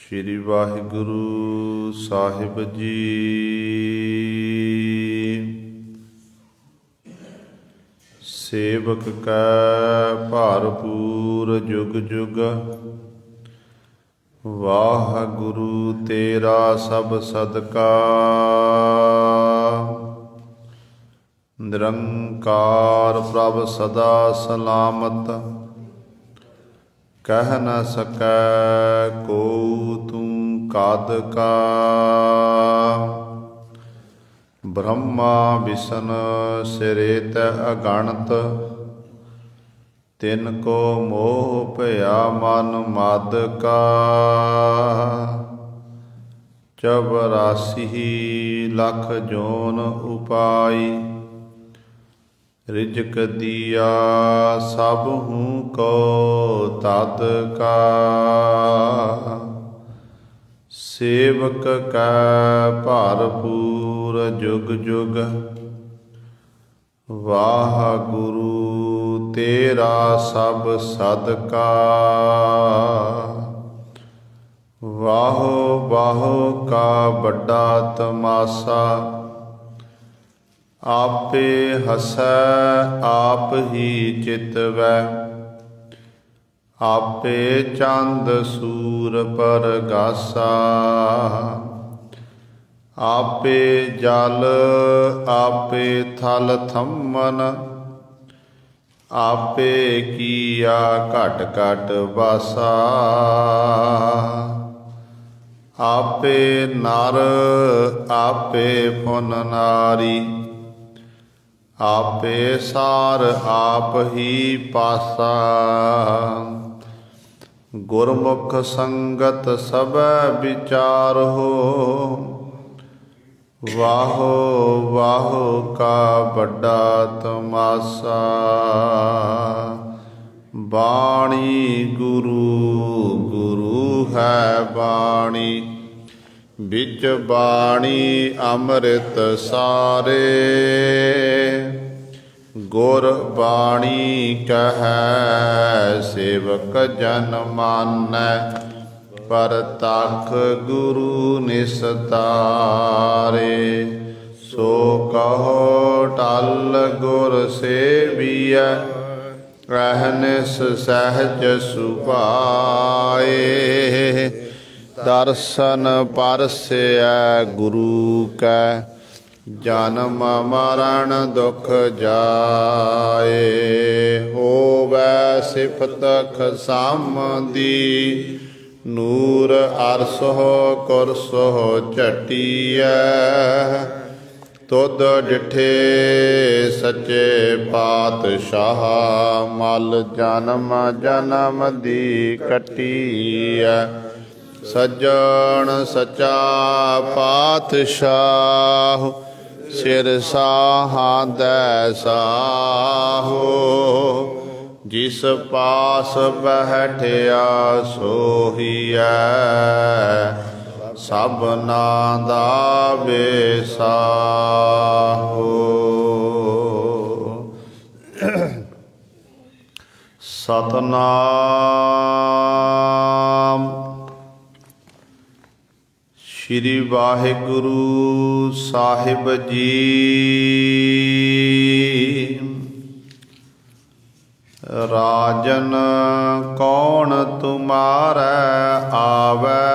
श्री वाहिगुरु साहिब जी। सेवक कै भरपूर जुग जुग, वाहगुरु तेरा सब सदका। निरंकार प्रभ सदा सलामत, कह न सकै को तू कद का। ब्रह्मा विष्णु सिरेत अगणत, तिनको मोह भया मन मद का। 84 लख जोन उपाई, रिजक दिया सब हूँ को तद का। सेवक कै भरपूर जुग जुग, वाहगुरु तेरा सब सदका। वाहो वाहो का बड़ा तमाशा, आपे हसै आप ही चितवै। आपे चंद सूर परगासा, आपे जल आपे थल थम्मन। आपे किया घट घट वासा, आपे नर आपे पुन नारी। आपे सार आप ही पासा, गुरमुख संगत सब विचार हो। वाहो वाहो का बड़ा तमाशा, बाणी गुरु गुरु है बाणी। बिच बाणी अमृत सारे, गुर बाणी कहै सेवक जन मानै। परतख गुरु निस्तारे, सो कहो टल गुर सेविय। अहनिस सहज सुभाए, दर्शन परसै गुरु कै। जन्म मरण दुख जाए, होवै सिफत खसामदी। नूर अरसो कुरसो झटिया, तुद डिठे सच्चे पातशाह। मल जन्म जन्म दी कटिया, सज्जन सच्चा पातशाह। सिर साहां दै साहो, जिस पास बैठिया सोहिया। सबना दा बेसाहो, सतनाम। श्री वाहिगुरु साहिब जी। राजन कौन तुम्हारे आवे,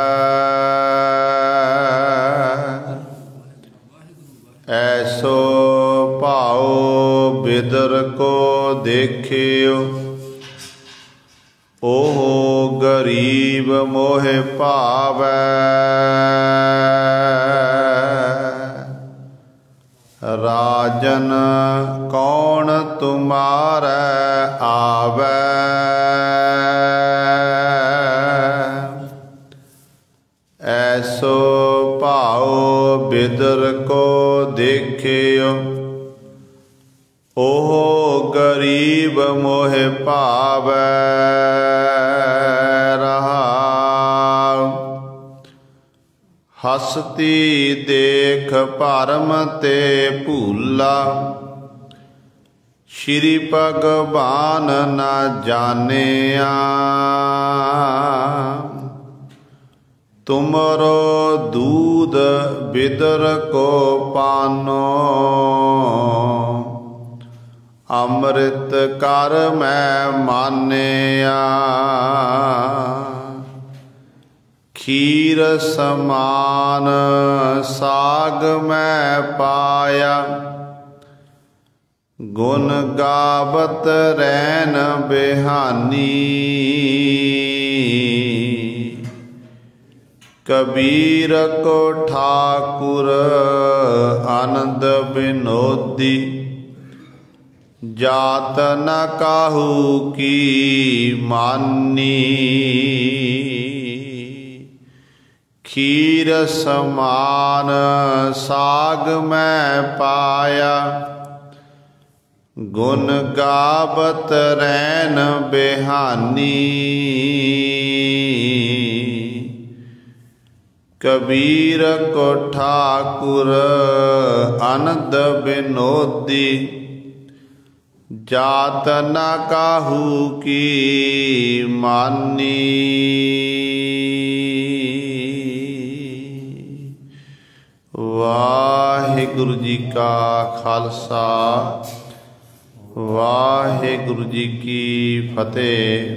ऐसो भाओ बिदर को देखियो। ओह गरीब मोहे पावै, राजन कौन तुम्हारे आवे। ऐसो भाओ बिदर को देखियो। ओह गरीब मोहे पावै। हसती देख भरम ते भूला, श्री भगवान न जानिया। तुमरो दूध बिदर को पानो, अमृत कर मैं मानिया। खीर समान साग मैं पाया, गुण गावत रैन बेहानी। कबीर को ठाकुर आनंद विनोदी, जात न काहू की मानी। खीर समान साग मैं पाया, गुण गावत रैन बेहानी। कबीर को ठाकुर आनंद विनोदी, जात न काहू की मानी। वाहिगुरु जी का खालसा, वाहिगुरु जी की फतेह।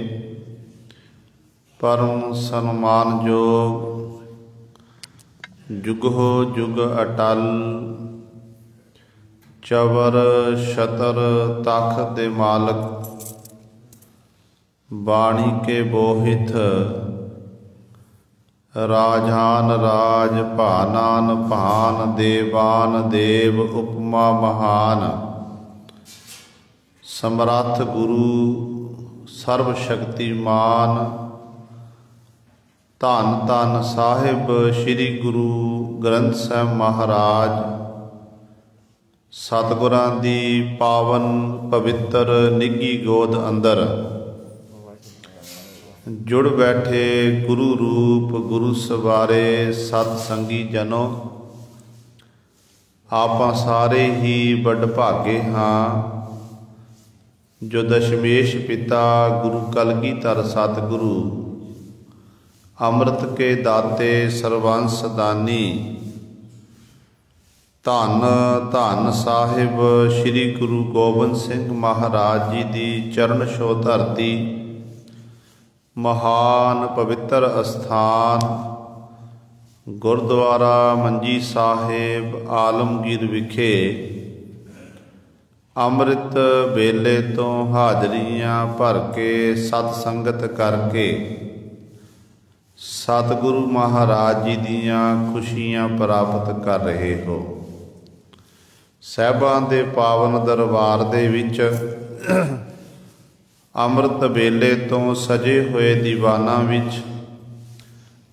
परम सन्मानयोग जुगो जुग अटल, चवर छतर तख दे मालक। बाणी के बोहित राजान राज, भानान भान, देवान देव उपमा महान। समर्थ गुरु सर्व शक्तिमान, धन धन साहिब श्री गुरु ग्रंथ साहिब महाराज। सतगुरां दी पावन पवित्र निੱਘੀ गोद अंदर जुड़ बैठे गुरु रूप गुरु सवारे सत संगी जनो। आपां सारे ही वडभागे हाँ, जो दशमेश पिता गुरु कलगीधर सतगुरु अमृत के दाते सर्वंस दानी। धन धन साहिब श्री गुरु गोबिंद सिंह महाराज जी दी चरण छो धरती। महान पवित्र अस्थान गुरुद्वारा मंजी साहिब आलमगीर विखे अमृत वेले तो हाजरियां भर के सत संगत करके सतगुरु महाराज जी दियां खुशियां प्राप्त कर रहे हो। साहिबां दे पावन दरबार दे विच अमृत वेले तो सजे हुए दीवाना विच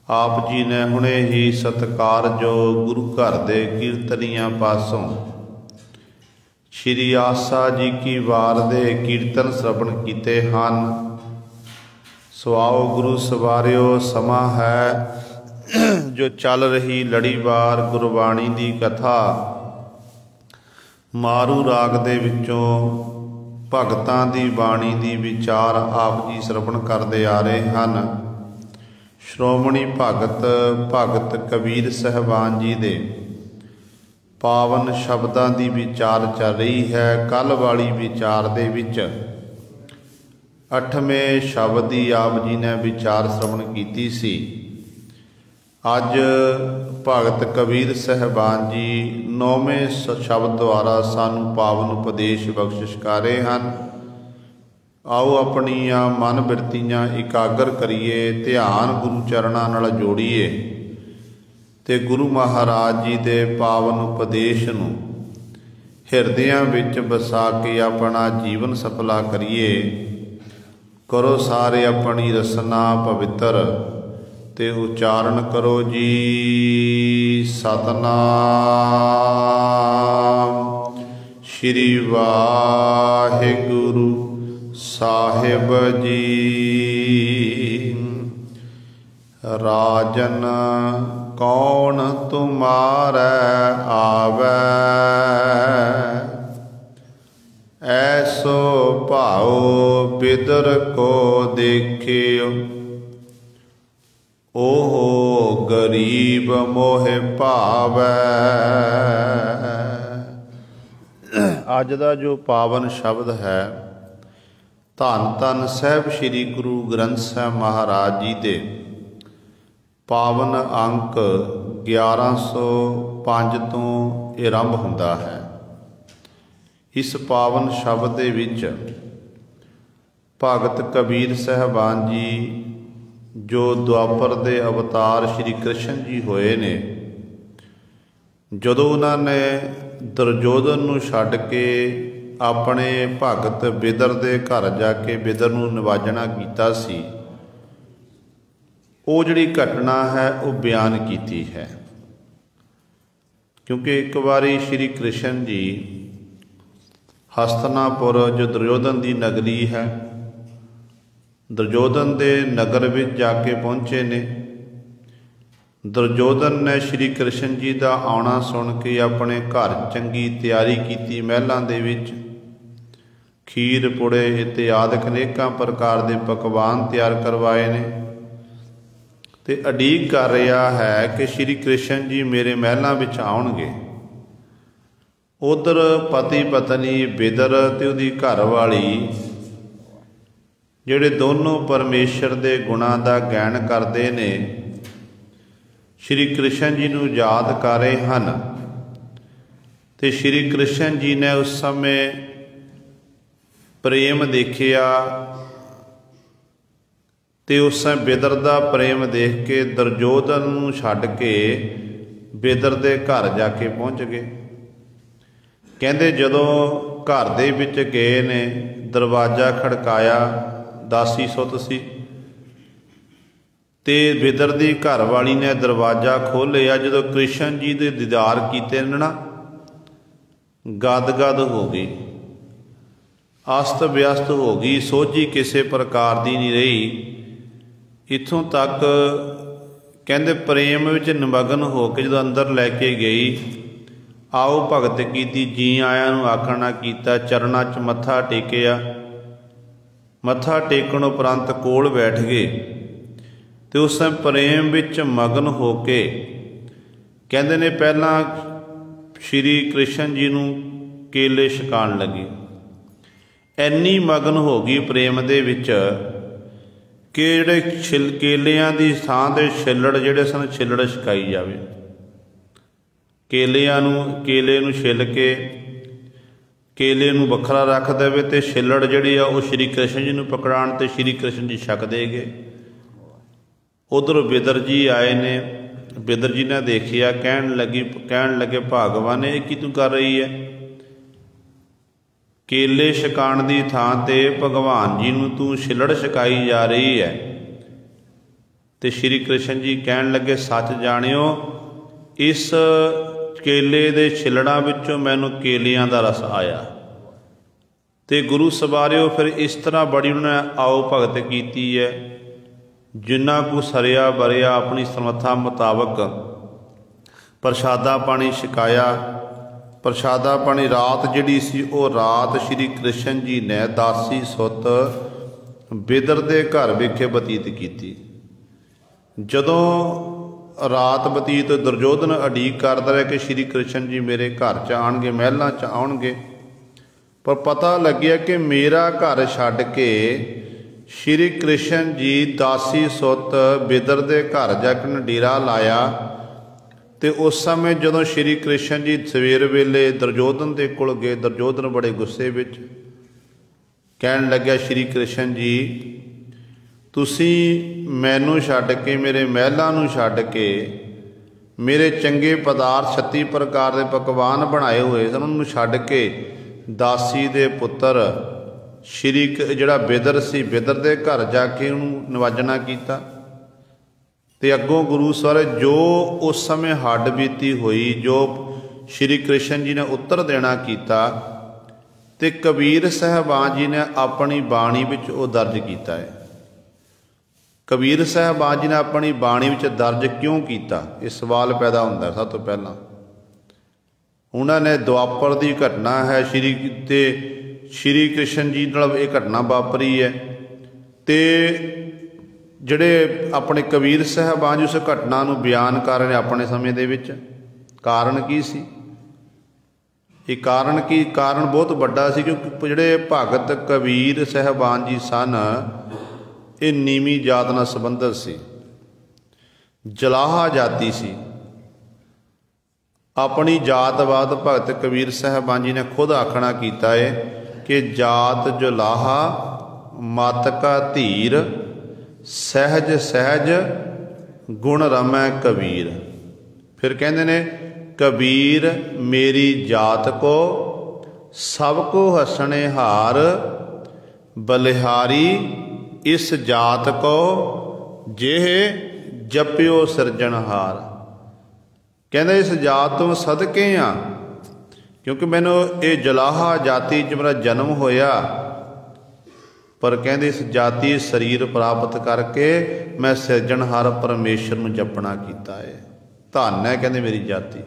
आप जी ने हुणे ही सत्कार जो गुरु घर दे कीर्तनियां पासों श्री आसा जी की वार दे कीर्तन श्रवण कीते हन। सो आओ गुरु सवारियो, समा है जो चल रही लड़ीवार गुरबाणी दी कथा मारू राग दे विचों भगतां दी बाणी दी विचार आप जी श्रवण करते आ रहे हैं। श्रोमणी भगत भगत कबीर साहबान जी दे पावन शब्दां दी विचार चल रही है। कल वाली विचार दे विच 8वें शब्द की आप जी ने विचार श्रवण की सी। अज भगत कबीर साहबान जी 9वें शब्द द्वारा सानू पावन उपदेश बख्शिश कर रहे हैं। आओ अपनियां मन बिरतियां इकागर करिए, ध्यान गुरु चरणों नाल जोड़िए ते गुरु महाराज जी दे पावन उपदेश नूं हिरदियां विच बसा के अपना जीवन सफला करिए। करो सारे अपनी रसना पवित्र ते उच्चारण करो जी सतनाम श्री वाहिगुरु साहिब जी। राजन कौन तुम्हारे आवे, ऐसो भाओ बिदर को देखियो। ओहो गरीब मोहे भावै। अज का जो पावन शब्द है धन धन साहिब श्री गुरु ग्रंथ साहिब महाराज जी के पावन अंक 1105 तो आरंभ होंदा है। इस पावन शब्द दे विच भगत कबीर साहबान जी जो द्वापर दे अवतार श्री कृष्ण जी होए ने, जदों उन्होंने दुर्योधन नूं छड्ड के अपने भगत बिदर दे घर जाके बिदर नूं निवाजना कीता सी, वो जिहड़ी घटना है वो बयान कीती है। क्योंकि एक बारी श्री कृष्ण जी हस्तिनापुर जो दुर्योधन की नगरी है, दुर्योधन के नगर में जाके पहुँचे ने। दुर्योधन ने श्री कृष्ण जी का आना सुन के अपने घर चंगी तैयारी की, महलों के विच खीर पुड़े इत्यादि अनेकों प्रकार के पकवान तैयार करवाए ने ते उड़ीक कर रहा है कि श्री कृष्ण जी मेरे महलों में आउणगे। उधर पति पत्नी बिदर ते उहदी घरवाली जिहड़े दोनों परमेश्वर के गुणां का ज्ञान करते ने, श्री कृष्ण जी नूं याद कर रहे हैं। तो श्री कृष्ण जी ने उस समय प्रेम देखिया ते उस समय बिदर का प्रेम देख के दुर्योधन नूं छड्ड के बिदर के घर जाके पहुँच गए। कहते जदों घर दे विच गए ने, दरवाजा खड़काया, दासी सुत सी ते बिदर दी घरवाली ने दरवाजा खोलिया। जदों कृष्ण जी दे दीदार कीते ना, गद हो गई, अस्त व्यस्त हो गई, सोझी किसी प्रकार की नहीं रही। इत्थों तक कहते प्रेम विच निमग्न हो के जदों अंदर लैके गई, आओ भगत की जी आया नूं आखना कीता, चरणां च मत्था टेकिया। मत्था टेकण उपरंत कोल बैठ गए तो उस समय प्रेम विच मगन हो के कहते ने पहला श्री कृष्ण जी नूं केले छकाण लगी। इन्नी मगन हो गई प्रेम दे विच कि जिहड़े केलियां दी थां ते छिल्लड़ जिहड़े सन छिल्लड़ छकाई जावे। केले नूं छिल के केले नूं वखरा रख देवे ते छिल्लड़ जिहड़ी आ वो श्री कृष्ण जी नूं पकड़ाण ते श्री कृष्ण जी छक देगे। उधर बिदर जी आए ने, बिदर जी ने देखिया, कहण लगे भागवान ये की तू कर रही है? केले छकाण दी थां ते भगवान जी नूं तू छिल्लड़ छकाई जा रही है। ते श्री कृष्ण जी कहण लगे सच जाणियो, इस केले दे छिलड़ां विचों मैनूं केलियां दा रस आया। ते गुरु सवारियो फिर इस तरह बड़ी उन्होंने आओ भगत की है। जिन्ना को सरिया बरिया अपनी समर्था मुताबक प्रशादा पानी छकाया। प्रशादा पानी रात जिहड़ी सी वो रात श्री कृष्ण जी ने दासी सुत बिदर दे घर विखे बतीत की। जदों रात बतीत दुर्योधन उड़ीक करदा रहा कि श्री कृष्ण जी मेरे घर च आउणगे, महलों च आउणगे, पर पता लग्या कि मेरा घर छड्ड के श्री कृष्ण जी दासी सुत बिदर दे घर जाके डेरा लाया। तो उस समय जदों श्री कृष्ण जी सवेर वेले दुर्योधन के कोल गए, दुर्योधन बड़े गुस्से विच कहण लग्या श्री कृष्ण जी तुसी मैनू छड्ड के मेरे महलों नूं छड्ड के मेरे चंगे पदार्थ 36 प्रकार के पकवान बनाए हुए सन उन्होंने छड्ड के दासी दे पुत्र श्री जिहड़ा बिदर सी बिदर दे घर जाके उन्होंने निवाजना कीता। ते अगों गुरु सर जो उस समय हड्ड बीती हुई जो श्री कृष्ण जी ने उत्तर देना कीता ते कबीर साहबान जी ने अपनी बाणी विच वो दर्ज कीता है। कबीर साहबान जी ने अपनी बाणी विच दर्ज क्यों किया? ये सवाल पैदा होंदा सब तो पहला। उन्होंने द्वापर की घटना है श्री कृष्ण जी नाल ये घटना वापरी है। तो ਜਿਹੜੇ ਆਪਣੇ ਕਬੀਰ ਸਾਹਿਬਾਨ ਜੀ ਉਸ ਘਟਨਾ ਨੂੰ ਬਿਆਨ ਕਰ ਰਹੇ ਨੇ ਆਪਣੇ ਸਮੇਂ ਦੇ ਵਿੱਚ। ਕਾਰਨ ਕੀ ਸੀ ਇਹ? ਕਾਰਨ ਬਹੁਤ ਵੱਡਾ ਸੀ, ਕਿਉਂਕਿ ਜਿਹੜੇ ਭਗਤ ਕਬੀਰ ਸਾਹਿਬਾਨ ਜੀ ਸਨ ਇਹ ਨੀਵੀਂ ਜਾਤ ਨਾਲ ਸੰਬੰਧਿਤ ਸੀ, ਜਲਾਹਾ ਜਾਤੀ ਸੀ। ਆਪਣੀ ਜਾਤਵਾਦ ਭਗਤ ਕਬੀਰ ਸਾਹਿਬਾਨ ਜੀ ਨੇ ਖੁਦ ਆਖਣਾ ਕੀਤਾ ਹੈ ਕਿ ਜਾਤ ਜੁਲਾਹਾ ਮਤ ਕਾ ਧੀਰ, ਸਹਿਜ ਸਹਿਜ ਗੁਣ ਰਮੈ ਕਬੀਰ। ਫਿਰ ਕਹਿੰਦੇ ਨੇ कबीर मेरी जात को सबको हसने हार, बलिहारी इस जात को जेह जप्यो सिरजनहार। कहते इस जात तो सदके हाँ, क्योंकि मैनू ये जलाहा जाति च मेरा जन्म होया, पर कहते इस जाति शरीर प्राप्त करके मैं सिरजनहार परमेश्वर नूं जपना कीता है। धन है कहते मेरी जाति।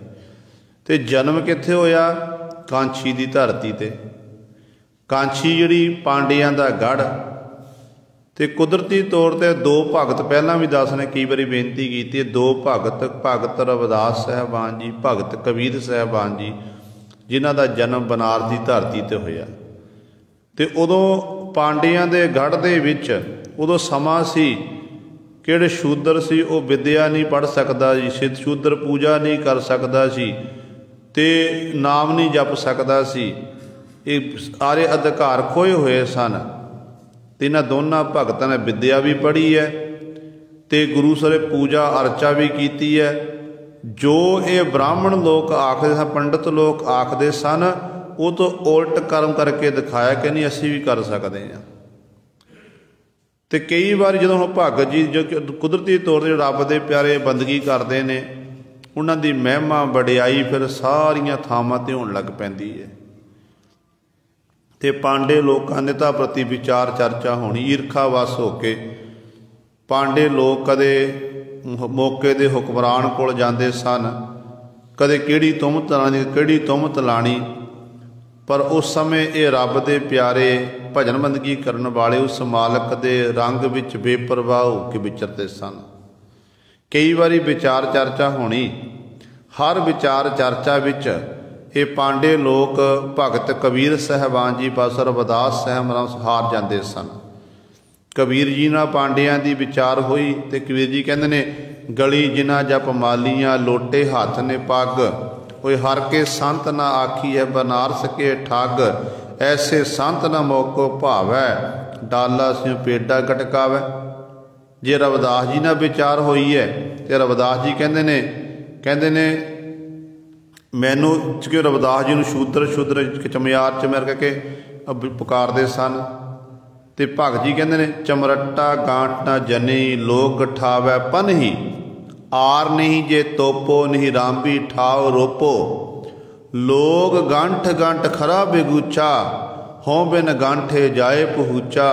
तो जन्म कित्थे होया? कांछी की धरती ते। कांछी जिहड़ी पांडियां दा गढ़। तो कुदरती तौर पर दो भगत पहलां भी दस ने कई बारी बेनती की, दो भगत रविदास साहबान जी, भगत कबीर साहबान जी, जिन्हां दा जन्म बनारस की धरती ते होया। तो उदों पांडियां दे गढ़ दे विच उदों समा सी किहड़े शूदर सी वो विद्या नहीं पढ़ सकदा जी, शूदर पूजा नहीं कर सकदा सी, ते नाम नहीं जप सकदा सी। ये सारे अधिकार खोए हुए सन। तो इन्हां दोनों भगतां ने विद्या भी पढ़ी है ते गुरु सरे पूजा अर्चा भी कीती है। जो ये ब्राह्मण लोग आखदे सन, पंडित लोग आखदे सन, वो तो उल्ट कर्म करके दिखाया कि नहीं असीं भी कर सकते हैं। तो कई बार जो भगत जी जो कुदरती तौर पर रब के प्यारे बंदगी करते हैं, उन्हों की महिमा वडियाई फिर सारिया थावां ते होण लग पैंदी है। तो पांडे लोगों ने तो प्रति विचार चर्चा होनी, ईरखा वस होके पांडे लोग कदे मौके दे हुक्मरान कोल जांदे सन, कदे किहड़ी तुहमत लानी किहड़ी तुहमत लानी, पर उस समय ये रब दे प्यारे भजन बंदगी करने वाले उस मालक दे रंग विच बेपरवाह होकर विचरते सन। कई बारी विचार चर्चा होनी, हर विचार चर्चा विच ये पांडे लोग भगत कबीर साहबान जी पास रविदास साहब हार जाते सन। कबीर जी नाल पांडियां दी विचार हुई तो कबीर जी कहते ने गली जिन्हां जप मालियां लोटे हाथ ने पग, कोई हर के संत ना आखी है बनारस के ठग, ऐसे संत न मौको भावै डाला सिंह पेडा गटकावै। जे रविदास जी नाल विचार हुई है तो रविदास जी कहते ने मैनू कि रविदास जी शूद्र चमयार चमर करके पुकारते सन। तो भगत जी कहते ने चमरट्टा गांठ ना जनी लोग ठावै पन ही, आर नहीं जे तोपो नहीं रामबी ठाव रोपो, लोग गांठ गांठ खरा बेगूचा, हों बिन गांठे जाए पहुँचा,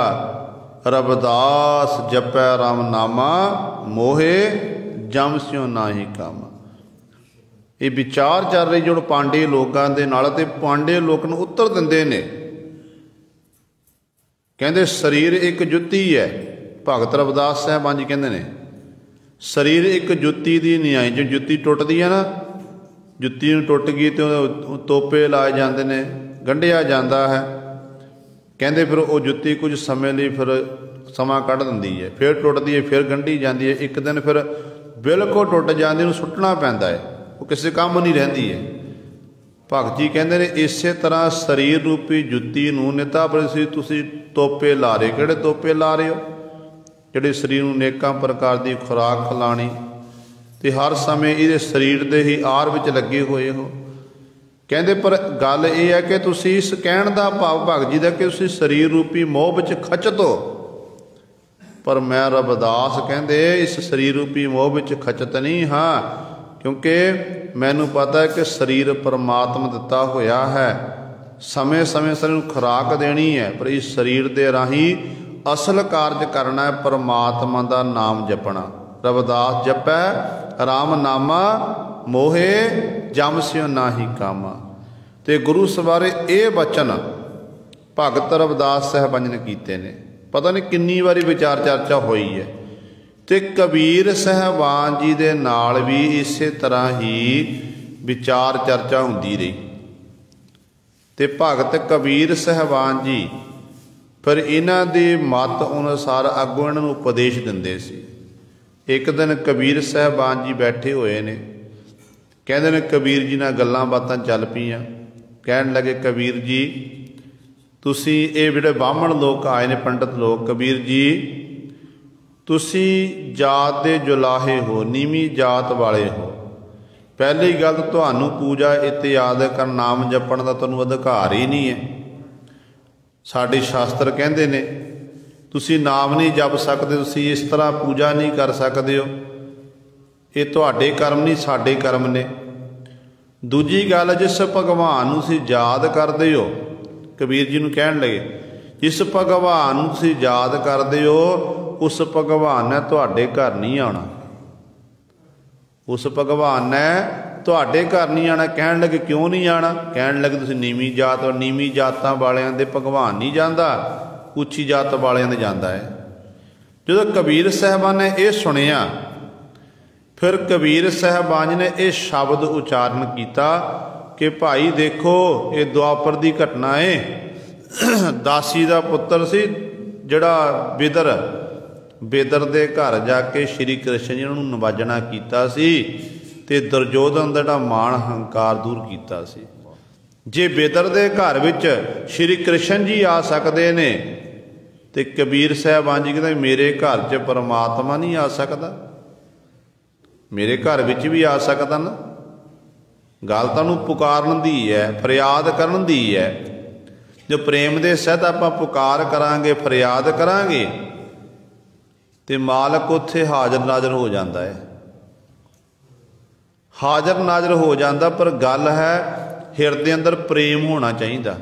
रविदास जपै राम नामा, मोहे जम स्यों नाही कामा। ये विचार चल रही जो पांडे लोगों के नाल, ते पांडे लोग नूं उत्तर दिंदे ने, कहते शरीर एक जुत्ती है। भगत रविदास साहबान जी कहते हैं शरीर एक जुत्ती दी नहीं आई, जो जुत्ती टुटदी है ना, जुत्ती टुट गई तो तोपे लाए जाते हैं, गंढिया जाता है। कहते फिर वो जुत्ती कुछ समय लिए फिर समा कढ़ दिंदी है, फिर टुटदी है, फिर गंढी जाती है, एक दिन फिर बिल्कुल टुट जाती है, सुट्टना पैंदा है, वो किसी काम नहीं रहिंदी है। भगत जी कहते हैं इस तरह शरीर रूपी जुत्ती नूं निता पर तुसीं तोपे ला रहे, किहड़े तोपे ला रहे हो? जिहड़े शरीर नूं नेकां प्रकार की खुराक खिलानी ते हर समय ये शरीर दे ही आर विच लगे हुए हो। कहते पर गल ये है कि तुसीं इस कहण दा भाव भगत जी दा कि तुसीं शरीर रूपी मोह विच खचत हो, पर मैं रविदास कहते इस शरीर रूपी मोह विच खचत नहीं हाँ, क्योंकि मैनू पता है कि शरीर परमात्मा दिता होया है, समय समय शरीर नूं खुराक देनी है, पर इस शरीर दे राही असल कार्य करना है, परमात्मा का नाम जपना। रविदास जपै राम नामा, मोहे जम स्यों नाही कामा। तो गुरु सवारे ये बचन भगत रविदास साहबान ने कीते ने, पता नहीं कितनी बारी विचार चर्चा हुई है। ਤੇ ਕਬੀਰ ਸਾਹਿਬਾਨ ਜੀ ਦੇ ਨਾਲ ਵੀ ਇਸੇ ਤਰ੍ਹਾਂ ਹੀ ਵਿਚਾਰ ਚਰਚਾ ਹੁੰਦੀ ਰਹੀ। ਤੇ ਭਗਤ ਕਬੀਰ ਸਾਹਿਬਾਨ ਜੀ ਫਿਰ ਇਹਨਾਂ ਦੇ ਮਤ ਅਨੁਸਾਰ ਅੱਗੋਂ ਇਹਨਾਂ ਨੂੰ ਉਪਦੇਸ਼ ਦਿੰਦੇ ਸੀ। ਇੱਕ ਦਿਨ ਕਬੀਰ ਸਾਹਿਬਾਨ ਜੀ ਬੈਠੇ ਹੋਏ ਨੇ, ਕਹਿੰਦੇ ਨੇ ਕਬੀਰ ਜੀ ਨਾਲ ਗੱਲਾਂ ਬਾਤਾਂ ਚੱਲ ਪਈਆਂ। ਕਹਿਣ ਲੱਗੇ ਕਬੀਰ ਜੀ ਤੁਸੀਂ ਇਹ ਜਿਹੜੇ ਬਾਹਮਣ ਲੋਕ ਆਏ ਨੇ, ਪੰਡਤ ਲੋਕ, ਕਬੀਰ ਜੀ ਤੁਸੀਂ ਜਾਤ ਦੇ ਜੁਲਾਹੇ ਹੋ, ਨੀਵੀਂ ਜਾਤ ਵਾਲੇ ਹੋ। ਪਹਿਲੀ ਗੱਲ ਤੁਹਾਨੂੰ ਪੂਜਾ ਇਤਿਆਦ ਕਰਨ, ਨਾਮ ਜਪਣ ਦਾ ਤੁਹਾਨੂੰ ਅਧਿਕਾਰ ਹੀ ਨਹੀਂ ਹੈ। ਸਾਡੇ ਸ਼ਾਸਤਰ ਕਹਿੰਦੇ ਨੇ ਤੁਸੀਂ ਨਾਮ ਨਹੀਂ ਜਪ ਸਕਦੇ, ਤੁਸੀਂ ਇਸ ਤਰ੍ਹਾਂ ਪੂਜਾ ਨਹੀਂ ਕਰ ਸਕਦੇ ਹੋ, ਇਹ ਤੁਹਾਡੇ ਕਰਮ ਨਹੀਂ ਸਾਡੇ ਕਰਮ ਨੇ। ਦੂਜੀ ਗੱਲ, ਜਿਸ ਭਗਵਾਨ ਨੂੰ ਤੁਸੀਂ ਯਾਦ ਕਰਦੇ ਹੋ, ਕਬੀਰ ਜੀ ਨੂੰ ਕਹਿਣ ਲੱਗੇ ਜਿਸ ਭਗਵਾਨ ਨੂੰ ਤੁਸੀਂ ਯਾਦ ਕਰਦੇ ਹੋ ਉਸ ਭਗਵਾਨ ਨੇ ਤੁਹਾਡੇ ਘਰ ਨਹੀਂ ਆਉਣਾ, ਉਸ ਭਗਵਾਨ ਨੇ ਤੁਹਾਡੇ ਘਰ ਨਹੀਂ ਆਉਣਾ। ਕਹਿਣ ਲੱਗੇ ਕਿਉਂ ਨਹੀਂ ਆਉਣਾ? ਕਹਿਣ ਲੱਗੇ ਤੁਸੀਂ ਨੀਵੀਂ ਜਾਤ, ਨੀਵੀਂ ਜਾਤਾਂ ਵਾਲਿਆਂ ਦੇ ਭਗਵਾਨ ਨਹੀਂ ਜਾਂਦਾ, ਉੱਚੀ ਜਾਤ ਵਾਲਿਆਂ ਦੇ ਜਾਂਦਾ ਹੈ। ਜਦੋਂ ਕਬੀਰ ਸਾਹਿਬਾਨ ਨੇ ਇਹ ਸੁਣਿਆ, ਫਿਰ ਕਬੀਰ ਸਾਹਿਬਾਨ ਜੀ ਨੇ ਇਹ ਸ਼ਬਦ ਉਚਾਰਨ ਕੀਤਾ ਕਿ ਭਾਈ ਦੇਖੋ ਇਹ ਦੁਆਪਰ ਦੀ ਘਟਨਾ ਹੈ। ਦਾਸੀ ਦਾ ਪੁੱਤਰ ਸੀ ਜਿਹੜਾ ਬਿਦਰ ਦੇ ਘਰ ਜਾ ਕੇ ਸ਼੍ਰੀ ਕ੍ਰਿਸ਼ਨ ਜੀ ਨੂੰ ਨਿਵਾਜਣਾ ਕੀਤਾ ਸੀ ਤੇ ਦੁਰਯੋਧਨ ਦਾ ਜਿਹੜਾ ਮਾਣ ਹੰਕਾਰ ਦੂਰ ਕੀਤਾ ਸੀ। ਜੇ ਬਿਦਰ ਦੇ ਘਰ ਵਿੱਚ ਸ਼੍ਰੀ ਕ੍ਰਿਸ਼ਨ ਜੀ ਆ ਸਕਦੇ ਨੇ ਤੇ ਕਬੀਰ ਸਾਹਿਬਾਨ ਜੀ ਕਹਿੰਦੇ ਮੇਰੇ ਘਰ 'ਚ ਪਰਮਾਤਮਾ ਨਹੀਂ ਆ ਸਕਦਾ? ਮੇਰੇ ਘਰ ਵਿੱਚ ਵੀ ਆ ਸਕਦਾ ਨਾ। ਗੱਲ ਤਾਂ ਉਹਨੂੰ ਪੁਕਾਰਨ ਦੀ ਹੈ, ਫਰਿਆਦ ਕਰਨ ਦੀ ਹੈ। ਜੋ ਪ੍ਰੇਮ ਦੇ ਸਹਿਤ ਆਪਾਂ ਪੁਕਾਰ ਕਰਾਂਗੇ, ਫਰਿਆਦ ਕਰਾਂਗੇ ਤੇ ਮਾਲਕ ਉੱਥੇ ਹਾਜ਼ਰ ਨਾਜ਼ਰ ਹੋ ਜਾਂਦਾ ਹੈ, ਹਾਜ਼ਰ ਨਾਜ਼ਰ ਹੋ ਜਾਂਦਾ। ਪਰ ਗੱਲ ਹੈ ਹਿਰਦੇ ਅੰਦਰ ਪ੍ਰੇਮ ਹੋਣਾ ਚਾਹੀਦਾ।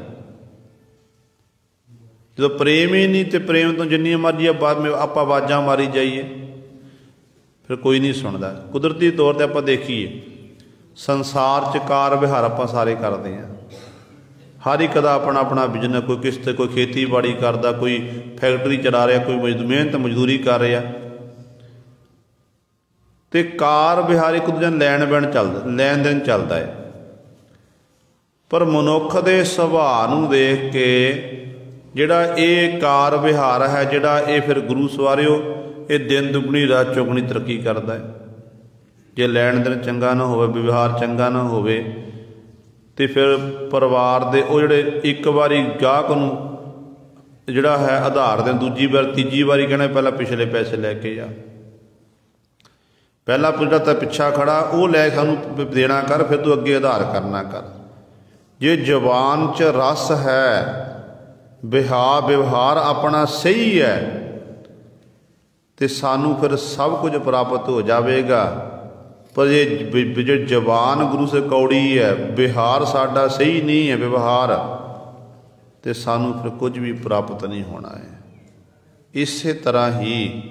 ਜਦੋਂ ਪ੍ਰੇਮ ਹੀ ਨਹੀਂ ਤੇ ਪ੍ਰੇਮ ਤੋਂ ਜਿੰਨੀ ਮਰਜ਼ੀ ਆਪਾਂ ਆਵਾਜ਼ਾਂ ਮਾਰੀ ਜਾਈਏ ਫਿਰ ਕੋਈ ਨਹੀਂ ਸੁਣਦਾ। ਕੁਦਰਤੀ ਤੌਰ 'ਤੇ ਆਪਾਂ ਦੇਖੀਏ ਸੰਸਾਰ 'ਚ ਕਾਰ ਵਿਹਾਰ ਆਪਾਂ ਸਾਰੇ ਕਰਦੇ ਹਾਂ, ਹਰ ਇੱਕ ਦਾ ਆਪਣਾ ਆਪਣਾ ਬਿਜ਼ਨਸ, ਕੋਈ ਕਿਸ 'ਤੇ, ਕੋਈ ਖੇਤੀਬਾੜੀ ਕਰਦਾ, ਕੋਈ ਫੈਕਟਰੀ ਚਲਾ ਰਿਹਾ, ਕੋਈ ਮਿਹਨਤ ਮਜ਼ਦੂਰੀ ਕਰ ਰਿਹਾ ਤੇ ਕਾਰ ਵਿਹਾਰ ਇੱਕ ਦੂਜੇ ਲੈਣ ਦੇਣ ਚੱਲਦਾ ਹੈ। ਪਰ ਮਨੁੱਖ ਦੇ ਸੁਭਾਅ ਨੂੰ ਦੇਖ ਕੇ ਜਿਹੜਾ ਇਹ ਕਾਰ ਵਿਹਾਰ ਹੈ, ਜਿਹੜਾ ਇਹ ਫਿਰ ਗੁਰੂ ਸਵਾਰਿਓ ਇਹ ਦਿਨ ਦੁਗਣੀ ਰਾਤ ਚੌਗੁਣੀ ਤਰੱਕੀ ਕਰਦਾ ਹੈ। ਜੇ ਲੈਣ ਦੇਣ ਚੰਗਾ ਨਾ ਹੋਵੇ, ਵਿਵਹਾਰ ਚੰਗਾ ਨਾ ਹੋਵੇ ਤੇ ਫਿਰ ਪਰਿਵਾਰ ਦੇ ਉਹ ਜਿਹੜੇ ਇੱਕ ਵਾਰੀ ਗਾਹਕ ਨੂੰ ਜਿਹੜਾ ਹੈ ਆਧਾਰ ਦੇਣ, ਦੂਜੀ ਵਾਰ ਤੀਜੀ ਵਾਰੀ ਕਹਿਣਾ ਪਹਿਲਾਂ ਪਿਛਲੇ ਪੈਸੇ ਲੈ ਕੇ ਜਾ, ਪਹਿਲਾਂ ਜਿਹੜਾ ਤਾਂ ਪਿੱਛਾ ਖੜਾ ਉਹ ਲੈ ਸਾਨੂੰ ਦੇਣਾ ਕਰ, ਫਿਰ ਤੂੰ ਅੱਗੇ ਆਧਾਰ ਕਰਨਾ ਕਰ। ਜੇ ਜ਼ੁਬਾਨ 'ਚ ਰਸ ਹੈ, ਵਿਵਹਾਰ ਆਪਣਾ ਸਹੀ ਹੈ ਤੇ ਸਾਨੂੰ ਫਿਰ ਸਭ ਕੁਝ ਪ੍ਰਾਪਤ ਹੋ ਜਾਵੇਗਾ। ਪਰ ਜੇ ਜ਼ਬਾਨ ਗੁਰੂ ਸੇ ਕੌੜੀ ਹੈ, ਵਿਹਾਰ ਸਾਡਾ ਸਹੀ ਨਹੀਂ ਹੈ ਵਿਵਹਾਰ, ਤੇ ਸਾਨੂੰ ਫਿਰ ਕੁਝ ਵੀ ਪ੍ਰਾਪਤ ਨਹੀਂ ਹੋਣਾ ਹੈ। ਇਸੇ ਤਰ੍ਹਾਂ ਹੀ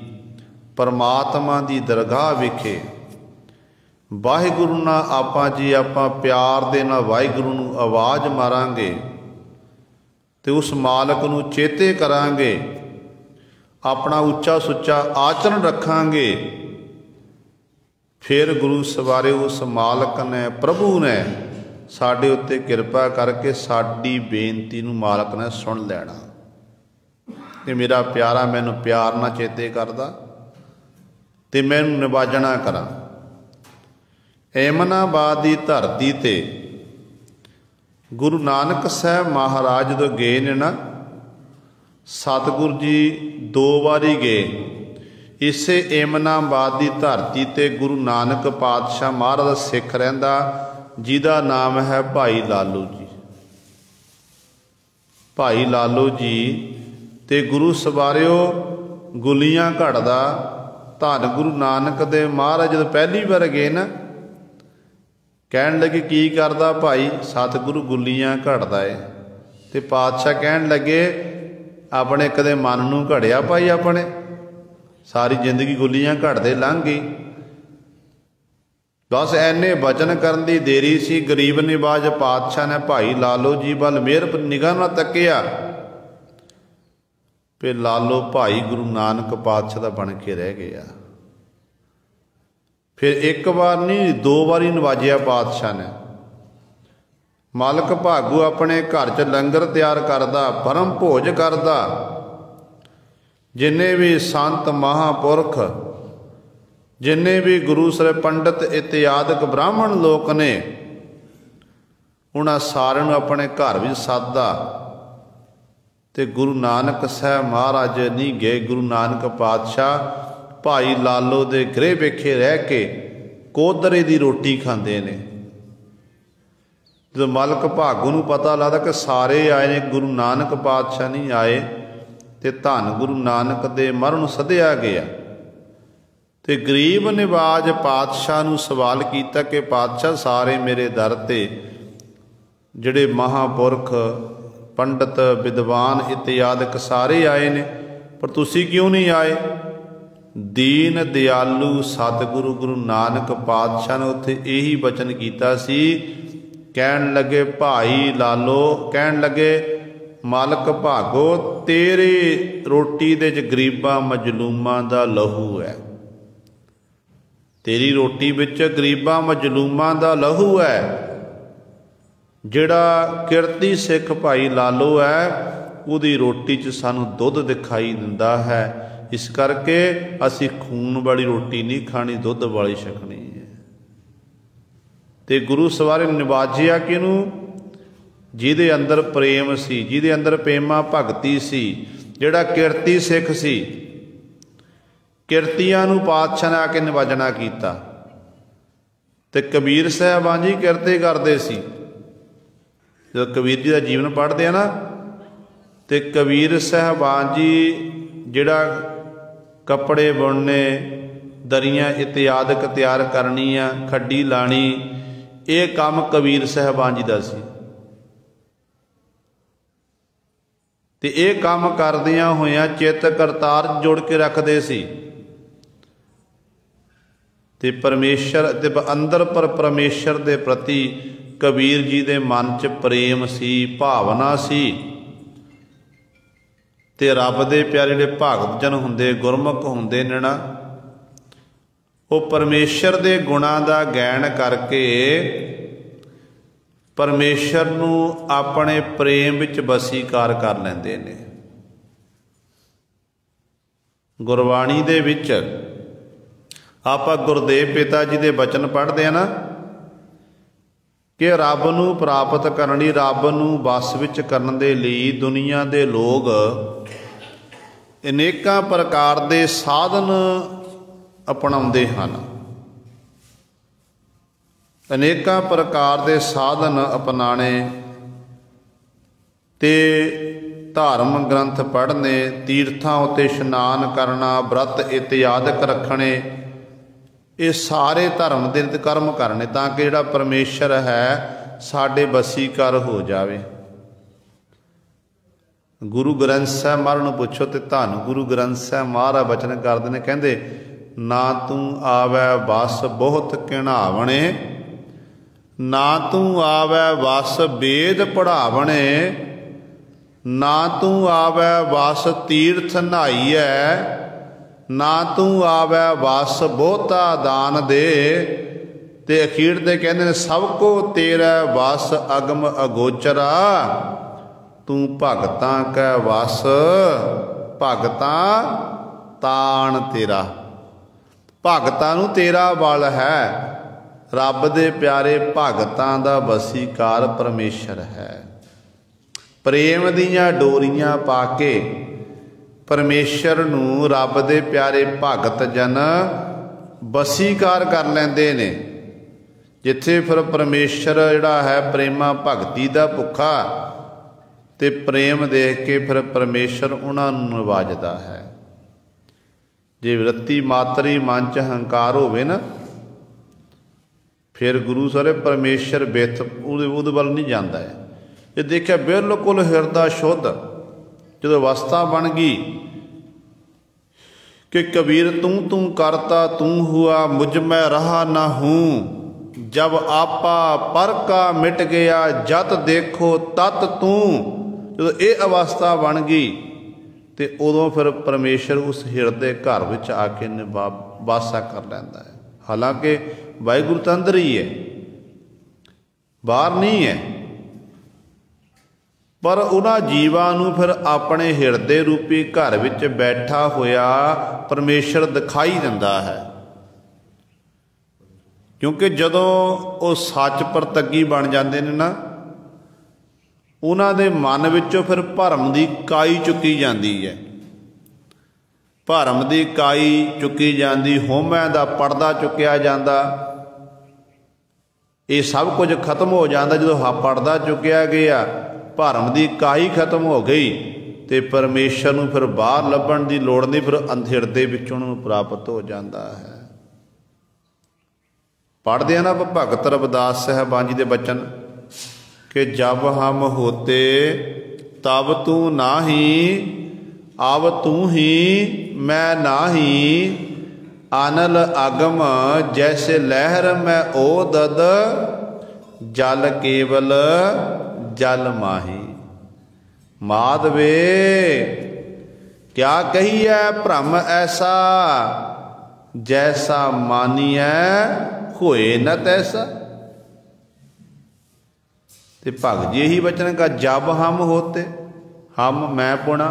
ਪਰਮਾਤਮਾ ਦੀ ਦਰਗਾਹ ਵਿਖੇ ਵਾਹਿਗੁਰੂ ਨਾਲ ਆਪਾਂ ਪਿਆਰ ਦੇ ਨਾਲ ਵਾਹਿਗੁਰੂ ਨੂੰ ਆਵਾਜ਼ ਮਾਰਾਂਗੇ ਤੇ ਉਸ ਮਾਲਕ ਨੂੰ ਚੇਤੇ ਕਰਾਂਗੇ, ਆਪਣਾ ਉੱਚਾ ਸੁੱਚਾ ਆਚਰਨ ਰੱਖਾਂਗੇ, ਫਿਰ ਗੁਰੂ ਸਵਾਰੇ ਉਸ ਮਾਲਕ ਨੇ, ਪ੍ਰਭੂ ਨੇ ਸਾਡੇ ਉੱਤੇ ਕਿਰਪਾ ਕਰਕੇ ਸਾਡੀ ਬੇਨਤੀ ਨੂੰ ਮਾਲਕ ਨੇ ਸੁਣ ਲੈਣਾ ਤੇ ਮੇਰਾ ਪਿਆਰਾ ਮੈਨੂੰ ਪਿਆਰ ਨਾਲ ਚੇਤੇ ਕਰਦਾ ਤੇ ਮੈਨੂੰ ਨਿਵਾਜਣਾ ਕਰਾਂ। ਏਮਨਾਬਾਦ ਦੀ ਧਰਤੀ ਤੇ ਗੁਰੂ ਨਾਨਕ ਸਾਹਿਬ ਮਹਾਰਾਜ ਜਦੋਂ ਗਏ ਨੇ ਨਾ, ਸਤਿਗੁਰੂ ਜੀ 2 ਵਾਰੀ ਗਏ। ਇਸੇ ਏਮਨਾਬਾਦ ਦੀ ਧਰਤੀ ਤੇ ਗੁਰੂ ਨਾਨਕ ਪਾਤਸ਼ਾਹ ਮਹਾਰਾਜ ਦਾ ਸਿੱਖ ਰਹਿੰਦਾ, ਜਿਹਦਾ ਨਾਮ ਹੈ ਭਾਈ ਲਾਲੂ ਜੀ। ਭਾਈ ਲਾਲੂ ਜੀ ਤੇ ਗੁਰੂ ਸਵਾਰਿਓ ਗੁੱਲੀਆਂ ਘੜਦਾ। ਧੰਨ ਗੁਰੂ ਨਾਨਕ ਦੇ ਮਹਾਰਾਜ ਜਦੋਂ ਪਹਿਲੀ ਵਾਰ ਗਏ ਨਾ, ਕਹਿਣ ਲੱਗੇ ਕੀ ਕਰਦਾ ਭਾਈ? ਸਤਿਗੁਰੂ ਗੁੱਲੀਆਂ ਘੜਦਾ ਏ। ਤੇ ਪਾਤਸ਼ਾਹ ਕਹਿਣ ਲੱਗੇ ਆਪਣੇ ਕਦੇ ਮਨ ਨੂੰ ਘੜਿਆ ਭਾਈ? ਆਪਣੇ ਸਾਰੀ ਜ਼ਿੰਦਗੀ ਗੁੱਲੀਆਂ ਘੜਦੇ ਲੰਘ ਗਈ। ਬਸ ਐਨੇ ਬਚਨ ਕਰਨ ਦੀ ਦੇਰੀ ਸੀ। ਗਰੀਬ ਨਿਵਾਜ ਪਾਤਸ਼ਾਹ ਨੇ ਭਾਈ ਲਾਲੋ ਜੀ ਵੱਲ ਮਿਹਰ ਨਿਗਾਹ ਨਾਲ ਤੱਕਿਆ, ਫਿਰ ਲਾਲੋ ਭਾਈ ਗੁਰੂ ਨਾਨਕ ਪਾਤਸ਼ਾਹ ਦਾ ਬਣ ਕੇ ਰਹਿ ਗਿਆ। फिर एक बार नहीं 2 बारी नवाजिया पातशाह ने। मालक भागू अपने घर च लंगर तैयार करदा, परम भोज करदा। जिन्ने भी संत महापुरख, जिन्ने भी गुरु सर पंडित इत्यादि ब्राह्मण लोक ने, उन्हां सारिਆਂ ਨੂੰ अपने घर भी साधा। तो गुरु नानक साहब महाराज नहीं गए। गुरु नानक पातशाह भाई लालो दे गृह वेखे रह के कोदरे की रोटी खांदे ने। जो मालक भागू नूं पता लगदा कि सारे आए ने, गुरु नानक पातशाह नहीं आए, तो धन गुरु नानक दे मरण सद्या गया। तो गरीब निवाज पातशाह नूं सवाल किया कि पातशाह सारे मेरे दर ते जिहड़े महापुरख पंडित विद्वान इत्यादि सारे आए ने, पर तुसी क्यों नहीं आए। दीन दयालु सतगुरु गुरु नानक पातशाह ने उत्थे यही वचन किया सी। कहन लगे भाई लालो, कहन लगे मालक भागो, तेरे रोटी दे च गरीबां मजलूमां दा लहू है। तेरी रोटी विच गरीबां मजलूमां दा लहू है। जिहड़ा किरती सिख भाई लालो है, उहदी रोटी च सानू दुध दिखाई दिंदा है। इस करके असी खून वाली रोटी नहीं खानी, दुध वाली छकनी है। ते गुरु सवारे निवाजिया किनू, जिहदे अंदर प्रेम सी, जिहदे अंदर प्रेमा भगती सी, जिहड़ा किरती सिख सी। किरतियां नू पातशाह ने आके निवाजना कीता। ते कबीर साहबान जी किरते करते सी। जो कबीर जी का जीवन पढ़ते हैं ना, तो कबीर साहबान जी जिहड़ा कपड़े बुनने, दरियां इत्यादि तैयार करनियां, खड्डी लानी, ये काम कबीर साहबान जी का सी। ते ये काम करदियां होइयां चित करतार जोड़ के रखते सी। ते परमेश्वर ते अंदर पर परमेश्वर के प्रति कबीर जी के मन च प्रेम सी, भावना सी। ते रब दे प्यारे जिहड़े भगत जन हुंदे, गुरमुख हुंदे ने ना, वो परमेश्वर दे गुणां दा गैन करके परमेश्वर नूं अपने प्रेम विच वसीकार कर लैंदे ने। गुरबाणी दे विच आपां गुरदेव पिता जी दे वचन पढ़दे आ ना कि रब नूं प्राप्त करन लई, रब नूं वस विच करन दे लई दुनिया दे लोग अनेकां प्रकार दे साधन अपनाउंदे हन। अनेकां प्रकार दे साधन अपनाने ते धार्म ग्रंथ पढ़ने, तीर्थां उत्ते इशनान करना, व्रत इत्यादि रखने, ये सारे धर्म दे कर्म करने ताकि जिहड़ा परमेश्वर है साडे वसीकार हो जावे। गुरु ग्रंथ साहब महाराज नूं पुछो तो धन गुरु ग्रंथ साहब महाराज वचन करते हैं, कहते ना तू आवै वस बहुत घिणावणे, ना तू आवै वस वेद पढ़ावणे, ना तू आवै वस तीर्थ नहाइए, ना तू आवै वस बहुता दान दे। ते अखीर ते कहते हैं सब को तेरा वस अगम अगोचरा, तू भगतां कै वस भगतां ताण तेरा। भगतां नूं तेरा बल है। रब दे प्यारे भगतां दा वसीकार परमेश्वर है। प्रेम दीयां डोरियां पा के परमेश्वर नूं रब दे प्यारे भगत जन वसीकार कर लैंदे ने। जिथे फिर परमेश्वर जिहड़ा है प्रेमा भगती दा भुखा ते प्रेम देख के फिर परमेश्वर उन्होंने नवाजदा है। जे वृत्ति मातरी मन च हंकार होवे ना, फिर गुरु सारे परमेश्वर बिथ उहदे वल नहीं जाता है। ये देखिया बिल्कुल हिरदा शुद्ध जो अवस्था बन गई कि कबीर तू करता तू हुआ, मुझ में रहा ना हूँ, जब आपा पर का मिट गया, जत देखो तत तू। जो ये अवस्था बन गई तो उदों फिर परमेश्वर उस हिरदे घर विच आके वासा कर लैंदा है। हालांकि वाहिगुरू तो अंदर ही है, बाहर नहीं है, पर उन्हां जीवां नूं फिर अपने हिरदे रूपी घर विच बैठा होया परमेश्वर दिखाई दिंदा है। क्योंकि जदों वो सच प्रतगी बन जाते हैं ना, उन्हां दे मन विचों फिर भरम की काई चुकी जाती है, भरम की काई चुकी जाती, होमिਆਂ का पड़दा चुकिया जाता, ये सब कुछ खत्म हो जाता। जो पड़दा चुकिया गया, भरम की काई खत्म हो गई, तो परमेश्वर नूं फिर बाहर लभण की लोड़ नहीं, फिर हिरदे विचों प्राप्त हो जाता है। पढ़ते हैं ना भगत रविदास साहबान जी के बचन कि जब हम होते तब तू नाही, अब तू ही मैं नाही, अनल अगम जैसे लहर में ओ दद, जल केवल जल माही। माधवे क्या कही है भ्रम ऐसा, जैसा मानिए होए न तैसा। ते भगत जी यही वचन का, जब हम होते, हम मैं पुणा,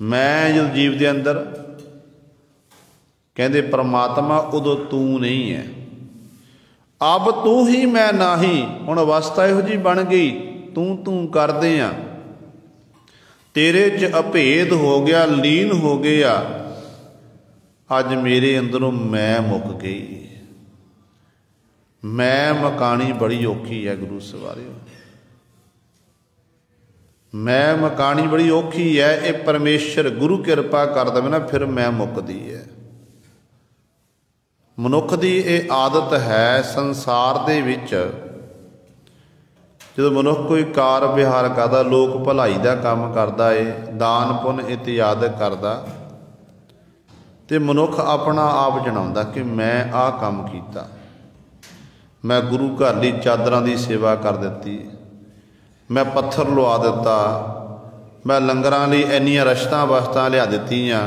मैं जो जीव के अंदर कहते परमात्मा, उदों तू नहीं है। अब तू ही मैं नाही, हुण अवस्था इहो जी बन गई, तू तू करदे आ, तेरे च अभेद हो गया, लीन हो गया। अज मेरे अंदरों मैं मुक गई। मैं मकानी बड़ी औखी है गुरु सवारियो, मैं मकानी बड़ी औखी है। ये परमेश्वर गुरु कृपा कर दे ना, फिर मैं मुकदी है। मनुख की ये आदत है संसार दे विच, जो मनुख कोई कार विहार करता, लोक भलाई का काम करता है, दान पुन इत्यादि करता, तो मनुख अपना आप जनाउंदा कि मैं आ काम कीता, मैं गुरु घर ली चादरां की सेवा कर दी, मैं पत्थर लवा दिता, मैं लंगरां लई इन्नियां रश्तां वस्तां लिया दित्तियां,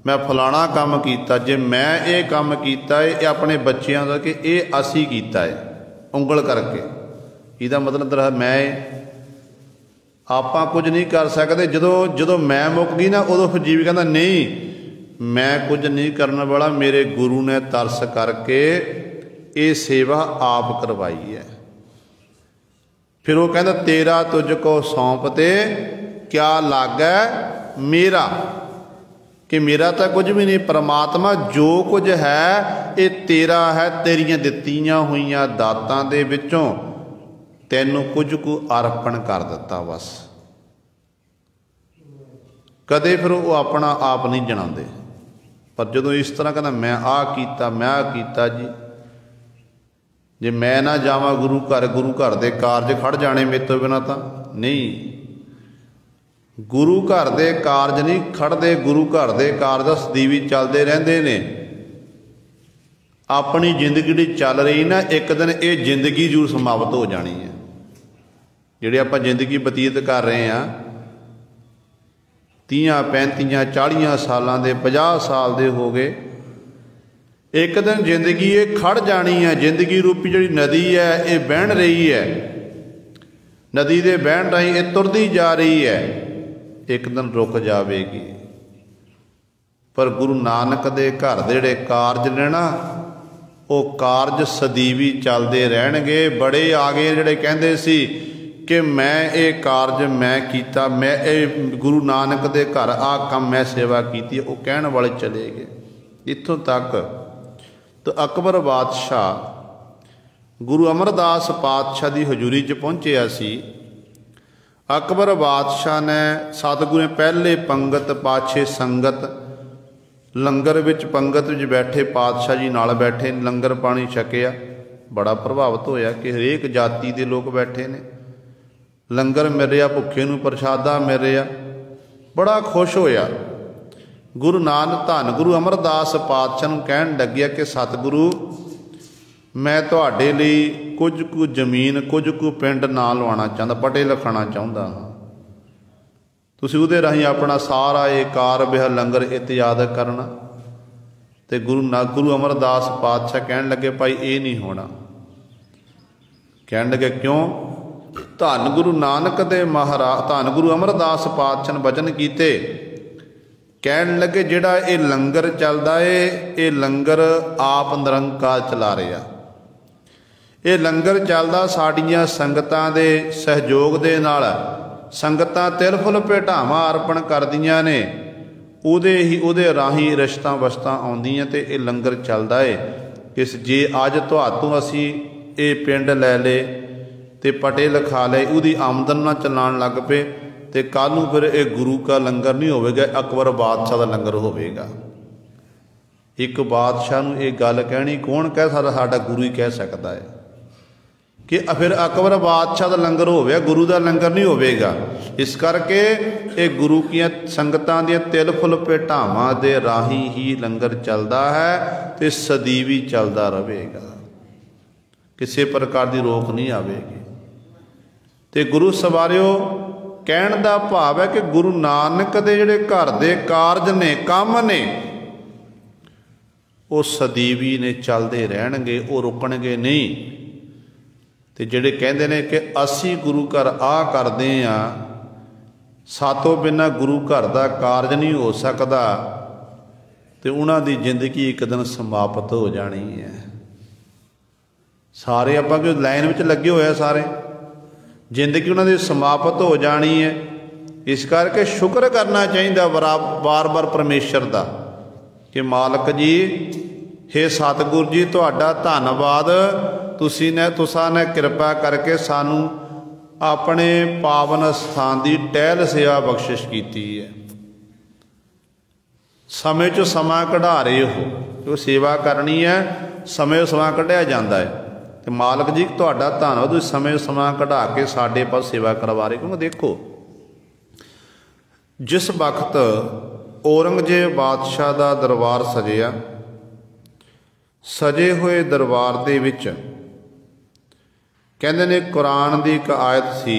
मैं फलाना काम किया। जे मैं ये काम किया ये अपने बच्चों का कि ये असी किया है उंगल करके, इसका मतलब मैं आपां कुछ नहीं कर सकते। जदों जदों मैं मुक गई ना, उदों फिर जीव कहता नहीं मैं कुछ नहीं करने वाला, मेरे गुरु ने तरस करके ये सेवा आप करवाई है। फिर वो कहता तेरा तुझको सौंपते क्या लागै मेरा, कि मेरा तो कुछ भी नहीं, परमात्मा जो कुछ है ये तेरा है, तेरियां दित्तियां हुईयां दातां दे विचों तैनूं कुछ को अर्पण कर दिता बस। कदे फिर वो अपना आप नहीं जनाते, पर जदों इस तरह कहना मैं आ कीता, मैं आ कीता जी, जे मैं ना जावां गुरु घर दे कारज खड़ जाने मेरे तो बिना तो नहीं। गुरु घर दे कारज नहीं खड़दे, गुरु घर दे कारज सदीवी चलते रहंदे ने। अपनी जिंदगी जी चल रही ना, एक दिन ये जिंदगी जरूर समाप्त हो जानी है। जिहड़ी आपां जिंदगी बतीत कर रहे हैं 30 35 40 सालों के 50 साल के हो गए, एक दिन जिंदगी ये खड़ जानी है। जिंदगी रूपी जी नदी है ये बहन रही है, नदी के बहन राही ये तुरदी जा रही है, एक दिन रुक जाएगी। पर गुरु नानक दे घर दे जिहड़े कारज ने ना, वो कारज सदीवी चलते रहणगे। बड़े आ गए जिहड़े कहंदे सी कि मैं ये कारज मैं कीता, मैं ये गुरु नानक दे घर आ काम मैं सेवा की, वो कहण वाले चले गए। इत्थों तक तो अकबर बादशाह गुरु अमरदास पातशाह की हजूरी च पहुंचिया सी। अकबर बादशाह ने सतगुरु ने पहले पंगत पाछे संगत, लंगर विच पंगत विच बैठे पातशाह जी नाल बैठे, लंगर पानी छकिया। बड़ा प्रभावित होया कि हरेक जाति के लोग बैठे ने, लंगर मिल रहा, भुखे नूं प्रसादा मिल रहा, बड़ा खुश होया। गुरु नानक धन गुरु अमरदास पातशाह नूं कहण लग्या कि सतगुरु मैं तुहाडे लई कुछ कु जमीन कुछ कु पिंड ना लवाना चाहता, पटे लिखाना चाहुंदा हाँ, तुसीं उहदे राहीं अपना सारा ये कार बिहा लंगर इत्यादि करना। तो गुरु अमरदास पातशाह कहन लगे भाई ये नहीं होना। कहन लगे क्यों? धन गुरु नानक दे महाराज धन गुरु अमरदास पातशाह ने वचन कीते। कहन लगे जिहड़ा ये लंगर चलदा है ये लंगर आप निरंकार चला रहा। ये लंगर चलदा साड़ियाँ संगतां दे सहयोग दे नाल संगतां तिल फुल भेटावां अर्पण करदियां ने, उहदे राही रिश्तां वस्तां आउंदियां ते ये लंगर चलदा है। किस जे अज तुहातों असी ये पिंड लै ले ते पटे लिखा ले, उहदी आमदन ना चलाण लग पे ते कल नूं फिर ये गुरु का लंगर नहीं होवेगा, अकबर बादशाह का लंगर होवेगा। एक बादशाह नूं ये गल कहनी कौन कह सकदा? साडा गुरु ही कह सकदा है कि फिर अकबर बादशाह का लंगर होवेगा, गुरु का लंगर नहीं होवेगा। इस करके ये गुरु की संगतां दी तिल फुल भेटावां दे राही ही लंगर चलदा है ते सदीवी चलदा रहेगा, किसी प्रकार की रोक नहीं आवेगी। ते गुरु सवारियो कहण दा भाव है कि गुरु नानक दे जिहड़े घर दे कारज ने काम ने वो सदीवी ने चलते रहणगे, वो रुकणगे नहीं। ते जिहड़े कहंदे ने कि असी गुरु घर आ करदे आ, सातों बिना गुरु घर का कारज नहीं हो सकता, तो उन्हां दी जिंदगी एक दिन समाप्त हो जानी है। सारे आपां कोई लाइन में लगे हुए सारे, जिंदगी उन्हां दी समाप्त हो जानी है। इस करके शुक्र करना चाहिए बार बार परमेश्वर का कि मालक जी हे सतगुर जी तुहाडा धन्नवाद, तुसां ने कृपा करके सानू अपने पावन स्थान की टहल सेवा बख्शिश की है। समय चो समा कढ़ा रहे हो, जो सेवा करनी है समय समा कढ़िया जाता है। तो मालक जी तुहाडा धन्नवाद, तुसीं समय समा कढ़ा के साडे पास सेवा करवा रहे। क्योंकि देखो जिस वक्त औरंगजेब बादशाह का दरबार सजिया, सजे हुए दरबार दे विच कहंदे ने कुरान की एक आयत सी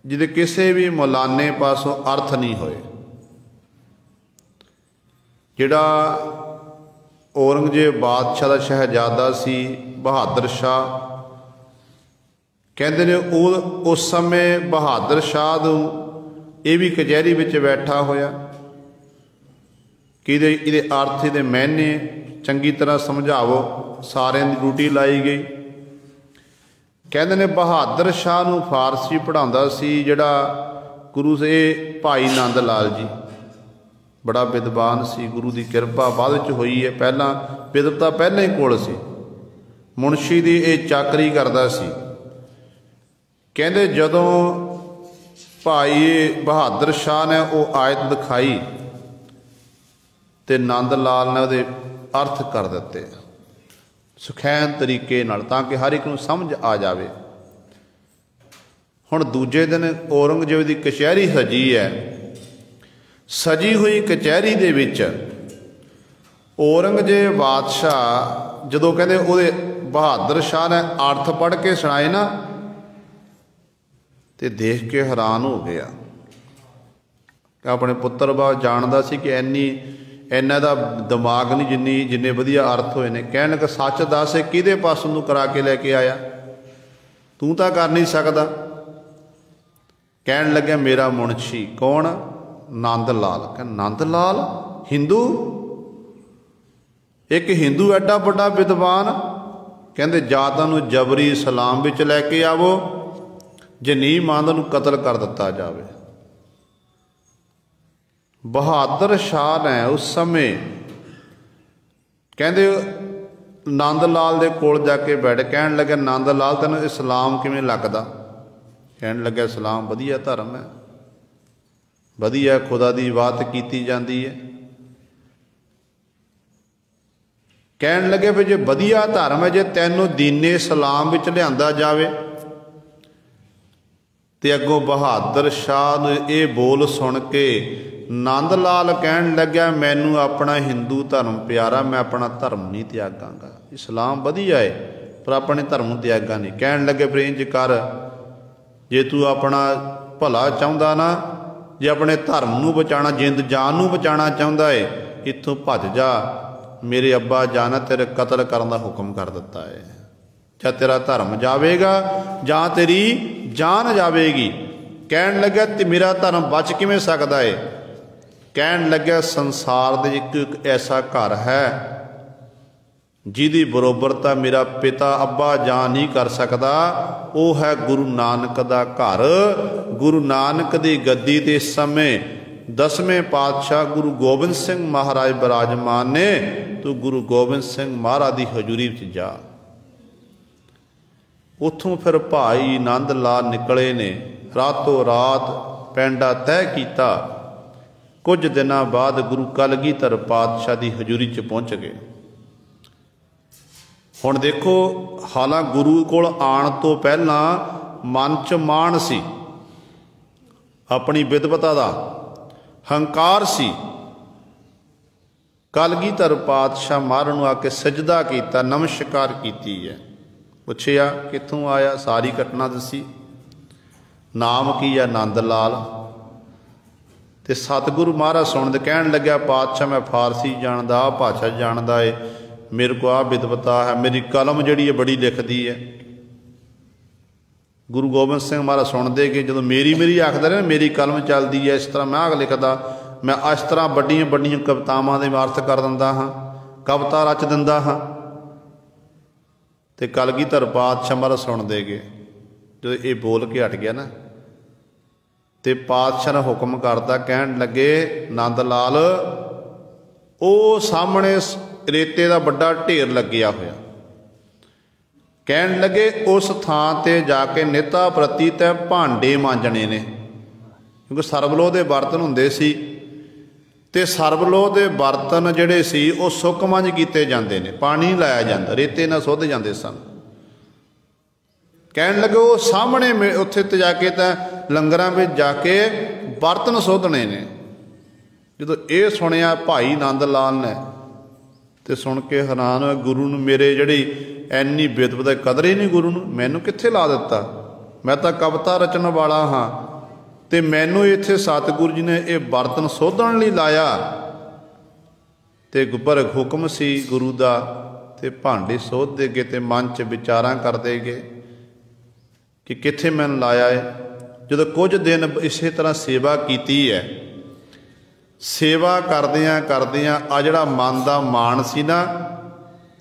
जिहदे किसी भी मौलाने पासों अर्थ नहीं होए। जिहड़ा औरंगजेब बादशाह का शहजादा सी बहादुर शाह, कहंदे ने उस समय बहादुर शाह ये भी कचहरी विच बैठा होया कि इहदे अर्थ इहदे मैने चंगी तरह समझावो। सारे की ड्यूटी लाई गई। कहते ने बहादुर शाह नूं फारसी पढ़ाउंदा सी जिहड़ा गुरु से भाई नंद लाल जी, बड़ा विद्वान सी, गुरु की कृपा बाद विच होई है। पहला विद्वता पहले ही कोल सी, मुंशी दी ये चाकरी करदा सी। कहंदे जदों भाई बहादुर शाह ने वो आयत दिखाई ते नंद लाल ने उहदे अर्थ कर दिते सुखैन तरीके नाल, ताकि हर एक नूं समझ आ जाए। हुण दूजे दिन औरंगजेब की कचहरी सजी है। सजी हुई कचहरी दे विच औरंगजेब बादशाह जदों कहंदे उहदे बहादुर शाह ने अर्थ पढ़ के सुनाए ना, तो देख के हैरान हो गया। अपने पुत्र बाब जानदा सी कि इन्ना दा दिमाग नहीं जिन्ने वधिया अर्थ होए ने। कहण लगा सच दस किहदे पासों तूं करा के लैके आया, तू तां कर नहीं सकदा। कहण लग्या मेरा मुंशी। कौन? नंद लाल। कह नंद लाल हिंदू? एक हिंदू एडा बड़ा विद्वान? कहंदे जां तां नूं जबरी इस्लाम विच लैके आवो, जे नहीं मंनदा नूं कतल कर दिता जाए। बहादुर शाह ने उस समय कहंदे नंद लाल दे कोल जाके बैठ, कहण लगे नंद लाल तैनूं इस्लाम किवें लगदा? कहण लगे इस्लाम वधिया धर्म है, वधिया खुदा की बात की जाती है। कहण लगे भी जे वधिया धर्म है, जे तैनूं दीने इस्लाम विच लिआंदा जावे। ते अगों बहादुर शाह नूं ये बोल सुन के नंद लाल कहण लग्या मैनू अपना हिंदू धर्म प्यारा, मैं अपना धर्म नहीं त्यागांगा। इस्लाम वधिया है पर अपने धर्म त्यागा नहीं। कहण लगे फिर इंज कर, जे तू अपना भला चाहुंदा ना, जे अपने धर्म नूं बचाना, जिंद जान नूं बचाना चाहुंदा है, इत्थों भज जा मेरे अब्बा जान तेरे कतल करने का हुक्म कर दिता है, या तेरा धर्म जावेगा जां तेरी जान जावेगी। कहन लग्या ते मेरा धर्म बच किवें सकदा है? कहन लग्या संसार दे एक ऐसा घर है जिहदी बरोबरता मेरा पिता अब्बा जान नहीं कर सकता, वो है गुरु नानक दा घर। गुरु नानक दी गद्दी ते समय 10वें पातशाह गुरु गोबिंद सिंह महाराज विराजमान ने, तो गुरु गोबिंद सिंह महाराज की हजूरी विच जा। उत्थों फिर भाई नंद लाल निकले ने, रातों रात पैंडा तय किया। कुछ दिनों बाद गुरु कलगीधर पातशाह की हजूरी च पहुँच गए। हुण देखो, हालांकि गुरु कोल आण तो पहला मन च माण सी, अपनी विदवता का हंकार सी। कलगीधर पातशाह महाराज नूं आके सजदा किया, नमस्कार की है। पुछया कित्थों आया, सारी घटना दसी। नाम की है? नंद लाल। ते सतगुरु महाराज सुणदे कहण लग्या, पातशाह मैं फारसी जानदा, भाषा जानदा है, मेरे को आ विदवता है, मेरी कलम जिहड़ी है बड़ी लिखदी है। गुरु गोबिंद सिंह महाराज सुणदे कि जो मेरी आखदे ने मेरी कलम चलदी है, इस तरह मैं आग लिखदा, मैं इस तरह बड़ियां बड़ियां कवितावां दे अर्थ कर दिंदा हाँ, कविता रच दिंदा हाँ। ते कलगीधर पातशाह महाराज सुणदे गए। जो ये बोल के हट गया ना, ते पातशाह ने हुक्म करता, कहण लगे नंद लाल ओ सामने रेते का बड़ा ढेर लग्या होया, कहण लगे उस थां ते जाके निता प्रति तै भांडे मांजने ने, क्योंकि सरबलोह के बर्तन हुंदे सी, ते सरबलोह के बर्तन जिहड़े सी वो सुक मंज कीते जांदे ने, पानी नहीं लाया जांदा, रेते नाल सुध जांदे सन। कहण लगे वो सामने उत्थे ते जाके तां लंगरां विच जाके बर्तन सुधने ने। जदों ये सुनिया भाई नंद लाल ने ते सुन के हैरान होया, गुरु नूं मेरे जिहड़ी इन्नी विदवता कदर ही नहीं, गुरु नूं मैनूं कित्थे ला दिता, मैं तां कविता रचन वाला हाँ, ते मैनूं इत्थे सतगुरु जी ने ये बर्तन सोधण लई लाया। ते पर हुक्म सी गुरु दा, ते भांडे सोधदे गए ते मन च विचारां करदे गए कि कित्थे मैनूं लाया है। जदों कुछ दिन इसे तरह सेवा कीती है, सेवा करदियां करदियां आ जिहड़ा मन का माण सी ना,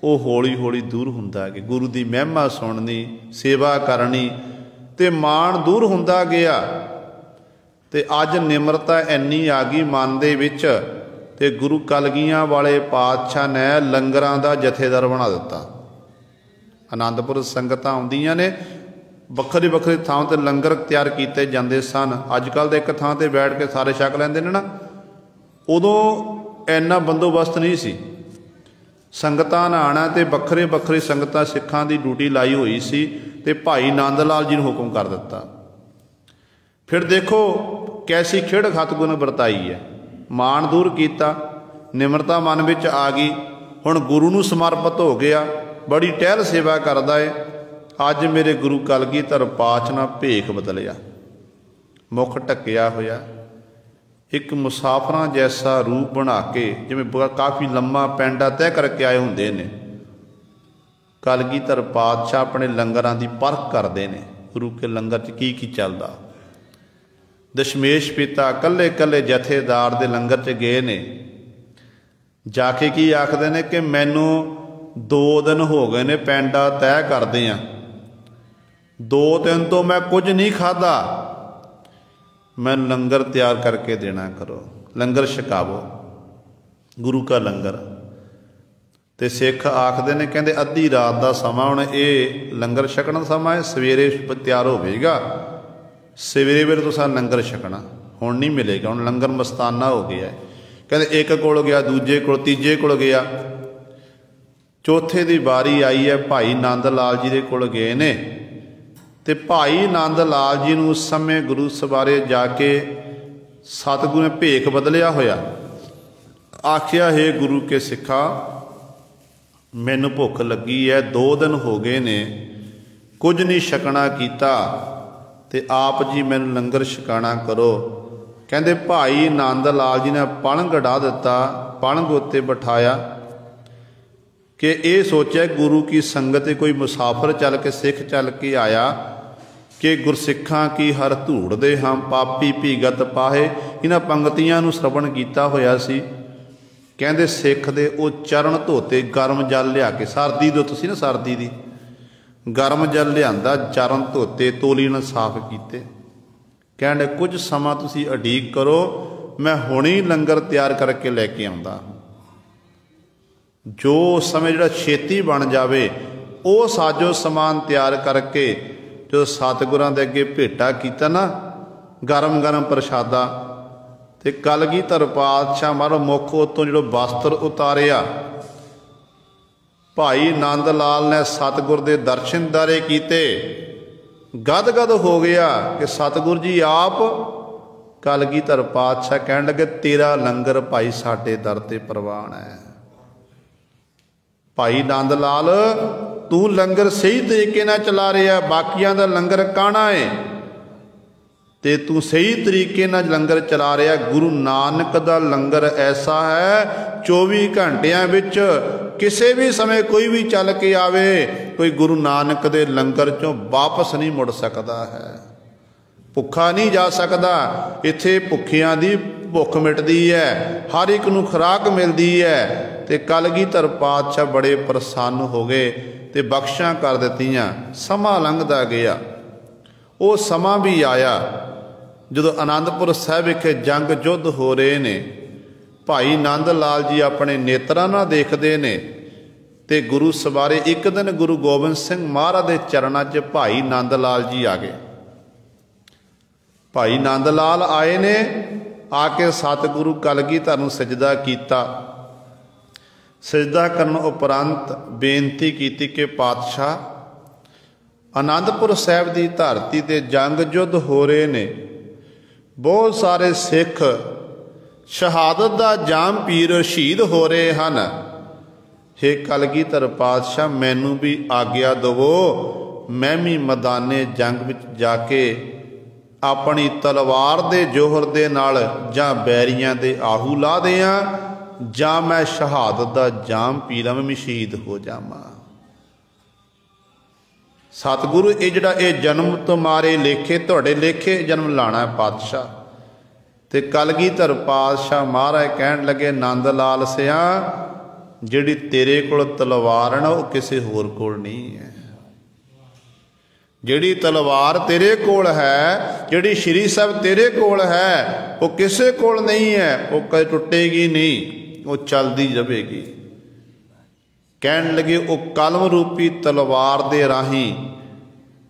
वो हौली हौली दूर हुंदा गया। गुरु की महिमा सुननी, सेवा करनी, ते माण दूर हुंदा गया। ते अज निमरता इन्नी आ गई मन दे विच, ते गुरु कलगियां वाले पातशाह ने लंगरां दा जथेदार बना दिता। आनंदपुर संगतां आउंदियां ने, ਵੱਖਰੀ ਵੱਖਰੀ ਥਾਂ ਤੇ ਲੰਗਰ ਤਿਆਰ ਕੀਤੇ ਜਾਂਦੇ ਸਨ। ਅੱਜ ਕੱਲ੍ਹ ਦੇ ਇੱਕ ਥਾਂ ਤੇ ਬੈਠ ਕੇ ਸਾਰੇ ਛਕ ਲੈਂਦੇ ਨੇ ਨਾ, ਉਦੋਂ ਇੰਨਾ ਬੰਦੋਬਸਤ ਨਹੀਂ ਸੀ। ਸੰਗਤਾਂ ਨੇ ਆਉਣਾ ਤੇ ਵੱਖਰੇ ਵੱਖਰੇ ਸੰਗਤਾਂ ਸਿੱਖਾਂ ਦੀ ਡਿਊਟੀ ਲਾਈ ਹੋਈ ਸੀ, ਤੇ ਭਾਈ ਨੰਦ ਲਾਲ ਜੀ ਨੂੰ ਹੁਕਮ ਕਰ ਦਿੱਤਾ। ਫਿਰ ਦੇਖੋ ਕੈਸੀ ਖੇਡ ਸਤਿਗੁਰੂ ਨੇ ਵਰਤਾਈ ਹੈ। ਮਾਣ ਦੂਰ ਕੀਤਾ, ਨਿਮਰਤਾ ਮਨ ਵਿੱਚ ਆ ਗਈ, ਹੁਣ ਗੁਰੂ ਨੂੰ ਸਮਰਪਿਤ ਹੋ ਗਿਆ, ਬੜੀ ਟਹਿਲ ਸੇਵਾ ਕਰਦਾ ਹੈ। अज मेरे गुरु कलगीधर पातशाह ने भेख बदलिया, मुख ढकिया होया, एक मुसाफिरां जैसा रूप बना के, जिवें काफ़ी लम्मा पैंडा तय करके आए होंदे ने। कलगीधर पातशाह अपने लंगरां दी परख करते हैं, गुरु के लंगर च की चलदा। दशमेश पिता कल्ले कल्ले जथेदार दे लंगर च गए ने, जाके की आखदे ने कि मैनू 2 दिन हो गए ने पैंडा तय करदे आ, 2 दिन तो मैं कुछ नहीं खाधा, मैं लंगर तैयार करके देना करो, लंगर छकावो, गुरु का लंगर। तो सिख आखते ने, कहते अद्धी रात का समा, हुण ये लंगर छकण दा समा है, सवेरे तैयार होवेगा, सवेरे वेले तुसां लंगर छकना, हुण नहीं मिलेगा, हुण लंगर मस्ताना हो गया है। कहते एक कोल गया, दूजे कोल, तीजे कोल गया, चौथे की बारी आई है, भाई नंद लाल जी के कोल गए ने। ते भाई नंद लाल जी नूं उस समय गुरु सवारे जाके सतगुरु ने भेख बदलिया होया, आखिया हे गुरु के सिखा, मैनू भुख लगी है, 2 दिन हो गए ने कुछ नहीं छकना कीता, ते आप जी मैनू लंगर छकाना करो। कहंदे भाई नंद लाल जी ने पलंग ढा दिता, पलंग उत्ते बिठाया, कि ये सोचा गुरु की संगत कोई मुसाफिर चल के सिख चल के आया कि गुरसिखां की हर धूड़ दे हम पापी भीगत पाहे। इन्हां पंक्तियां नूं श्रवण कीता होया सी। कहंदे सिख दे वो चरण धोते गर्म जल लिया के, सर्दी दो तुसीं ना सर्दी दी गर्म जल लिआंदा, चरण धोते तोली नाल साफ कीते। कहंदे कुछ समा तुसीं उडीक करो, मैं हुणे ही लंगर तैयार करके लैके आउंदा। जो समय जिहड़ा छेती बन जावे वो साजो समान तैयार करके जो सतगुरां दे अगे भेटा कीता ना, गरम गरम प्रशादा, ते कलगीधर पातशाह महाराज मुख उत्तों जो वस्त्र उतारिया। भाई नंद लाल ने सतगुर दे दर्शन दारे कीते, गदगद हो गया कि सतगुर जी आप। कलगीधर पातशाह कहण लगे तेरा लंगर भाई साडे दर ते प्रवान है। भाई नंद लाल तू लंगर सही तरीके नाल चला रहा, बाकियां दा लंगर काना है ते तू सही तरीके नाल लंगर चला रहा। गुरु नानक दा लंगर ऐसा है 24 घंटियां विच किसी भी समय कोई भी चल के आवे, कोई गुरु नानक दे लंगर चों वापस नहीं मुड़ सकता है, भुखा नहीं जा सकता। इत्थे भुखियां दी भुख मिटदी है, हर एक नूं खुराक मिलदी है। ते कलगीधर पातशाह बड़े प्रसन्न हो गए ते बख्शां कर दित्तियां। समा लंघदा गया। वो समा भी आया जदों आनंदपुर साहिब विखे जंग युद्ध हो रहे ने। भाई नंद लाल जी अपने नेत्रां नाल देखदे ने ते गुरु सवारे एक दिन गुरु गोबिंद सिंह महाराज दे चरणां 'च भाई नंद लाल जी आ गए। भाई नंद लाल आए ने, आके सतगुरु कलगीधर नूं सजदा कीता। सजदा करन उपरंत बेनती की कि पातशाह आनंदपुर साहिब की धरती ते जंग युद्ध हो रहे ने, बहुत सारे सिख शहादत का जाम पीर शहीद हो रहे हैं। हे कलगीधर पातशाह मैनू भी आग्ञा दवो, मैं भी मैदाने जंग विच जाके अपनी तलवार दे जोहर दे नाल जां बैरियां दे आहू ला दियां, जां मैं शहादत दा जाम पीरा मैं शहीद हो जावां। सतगुरु ये जिहड़ा ये जन्म तुम्हारे लेखे तुहाडे लेखे जन्म लाना है पातशाह। ते कलगीधर पातशाह महाराज कहण लगे नंद लाल सिया जिहड़ी तेरे कोल तलवार है ना वो किसी होर कोल नहीं है। जिहड़ी तलवार तेरे कोल है, जिहड़ी श्री साहब तेरे कोल है, वो किसी कोल नहीं है, वो कदे टुटेगी नहीं, वो चलती रहेगी। कहण लगे वो कलम रूपी तलवार दे राही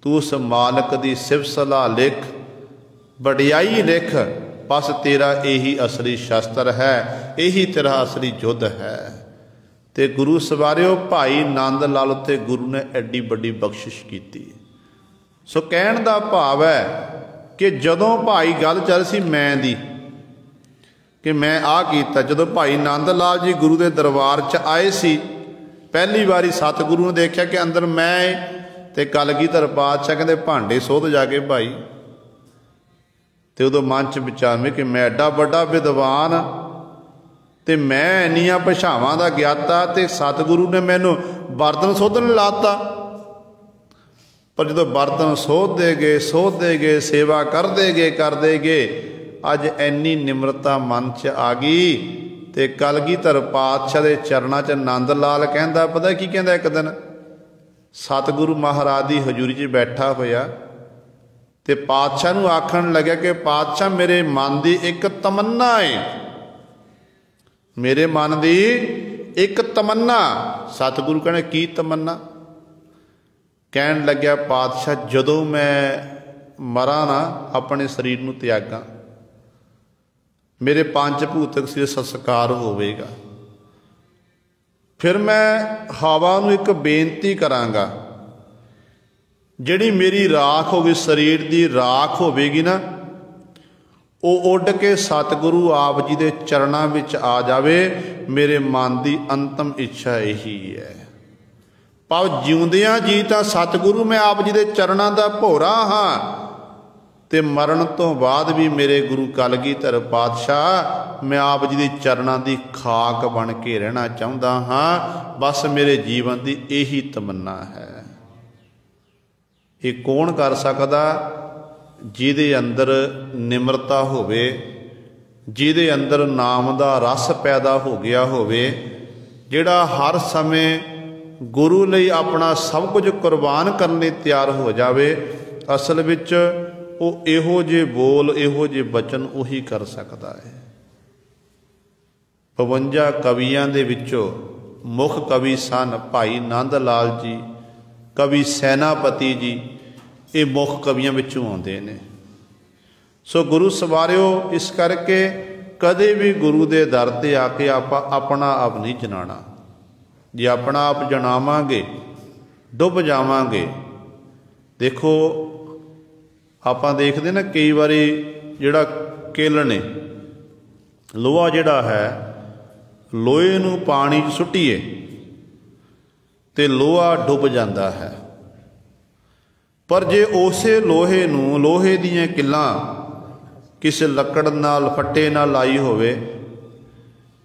तू उस मालक दी सिफ़त सलाह लिख, वडियाई लिख, बस तेरा यही असली शस्त्र है, यही तेरा असली युद्ध है। ते गुरु सवारियो भाई नंद लाल ते गुरु ने एडी बड़ी बख्शिश की। सो कहण दा भाव है कि जदों भाई गल चल सी मैं दी कि मैं आ कीता, जदों भाई नंद लाल जी गुरु के दरबार च आए सी, पहली बारी सतगुरु ने देखा कि अंदर मैं ते कलगीधर पातशाह कहते भांडे सोध जाके भाई। तो उदों मन च विचार में कि मैं एडा बड़ा विद्वान ते मैं इन्नियां भाषावां दा ज्ञाता ते सतगुरु ने मैनू बर्तन सोधन लाता। पर जो बर्तन सोधते गए सेवा करते गए अज इन्नी निमरता मन च आ गई। ते कलगीधर पातशाह के चरणों च नंद लाल कहता, पता की कहता, एक दिन सतगुरु महाराज की हजूरी च बैठा होया ते पातशाह नूं आखण लग्या कि पातशाह मेरे मन की एक तमन्ना है, मेरे मन की एक तमन्ना। सतगुरु कहने की तमन्ना? कहन लग्या पातशाह जदों मैं मरा ना अपने शरीर नूं त्यागा, मेरे पंच भूतक से संस्कार होवेगा, फिर मैं हवा नूं एक बेनती करांगा, जिहड़ी मेरी राख होगी शरीर की राख होवेगी ना, वो उड़ के सतगुरु आप जी के चरणों में आ जावे। मेरे मन की अंतिम इच्छा यही है। पर जिउंदियां जी तो सतगुरु मैं आप जी के चरणों का भोरा हाँ, ਤੇ ਮਰਨ ਤੋਂ ਬਾਅਦ ਵੀ ਮੇਰੇ ਗੁਰੂ ਕਲਗੀਧਰ ਪਾਤਸ਼ਾਹ ਮੈਂ ਆਪ ਜੀ ਦੇ ਚਰਨਾਂ ਦੀ ਖਾਕ ਬਣ ਕੇ ਰਹਿਣਾ ਚਾਹੁੰਦਾ ਹਾਂ। ਬਸ ਮੇਰੇ ਜੀਵਨ ਦੀ ਇਹੀ ਤਮੰਨਾ ਹੈ। ਇਹ ਕੌਣ ਕਰ ਸਕਦਾ? ਜਿਹਦੇ ਅੰਦਰ ਨਿਮਰਤਾ ਹੋਵੇ, ਜਿਹਦੇ ਅੰਦਰ ਨਾਮ ਦਾ ਰਸ ਪੈਦਾ ਹੋ ਗਿਆ ਹੋਵੇ, ਜਿਹੜਾ ਹਰ ਸਮੇਂ ਗੁਰੂ ਲਈ ਆਪਣਾ ਸਭ ਕੁਝ ਕੁਰਬਾਨ ਕਰਨ ਲਈ ਤਿਆਰ ਹੋ ਜਾਵੇ। ਅਸਲ ਵਿੱਚ ਉਹ ਇਹੋ ਜਿਹੇ ਬੋਲ, ਇਹੋ ਜਿਹੇ ਬਚਨ ਉਹੀ ਕਰ ਸਕਦਾ ਹੈ। 52 ਕਵੀਆਂ ਦੇ ਵਿੱਚੋਂ ਮੁੱਖ ਕਵੀ ਸਨ ਭਾਈ ਨੰਦ ਲਾਲ ਜੀ, ਕਵੀ ਸੈਨਾਪਤੀ ਜੀ, ਇਹ ਮੁੱਖ ਕਵੀਆਂ ਵਿੱਚੋਂ ਆਉਂਦੇ ਨੇ। ਸੋ ਗੁਰੂ ਸਵਾਰਿਓ, ਇਸ ਕਰਕੇ ਕਦੇ ਵੀ ਗੁਰੂ ਦੇ ਦਰ 'ਤੇ ਆ ਕੇ ਆਪਾਂ ਆਪਣਾ ਆਪ ਨਹੀਂ ਜਨਾਣਾ। ਜੇ ਆਪਣਾ ਆਪ ਜਣਾਵਾਂਗੇ ਡੁੱਬ ਜਾਵਾਂਗੇ। ਦੇਖੋ ਆਪਾਂ ਦੇਖਦੇ ਨਾ ਕਈ ਵਾਰੀ ਜਿਹੜਾ ਕਿੱਲ ਨੇ, ਲੋਹਾ ਜਿਹੜਾ ਹੈ, ਲੋਹੇ ਨੂੰ ਪਾਣੀ 'ਚ ਸੁੱਟੀਏ ਤੇ ਲੋਹਾ ਡੁੱਬ ਜਾਂਦਾ ਹੈ। ਪਰ ਜੇ ਉਸੇ ਲੋਹੇ ਨੂੰ, ਲੋਹੇ ਦੀਆਂ ਕਿੱਲਾਂ ਕਿਸੇ ਲੱਕੜ ਨਾਲ, ਫੱਟੇ ਨਾਲ ਲਾਈ ਹੋਵੇ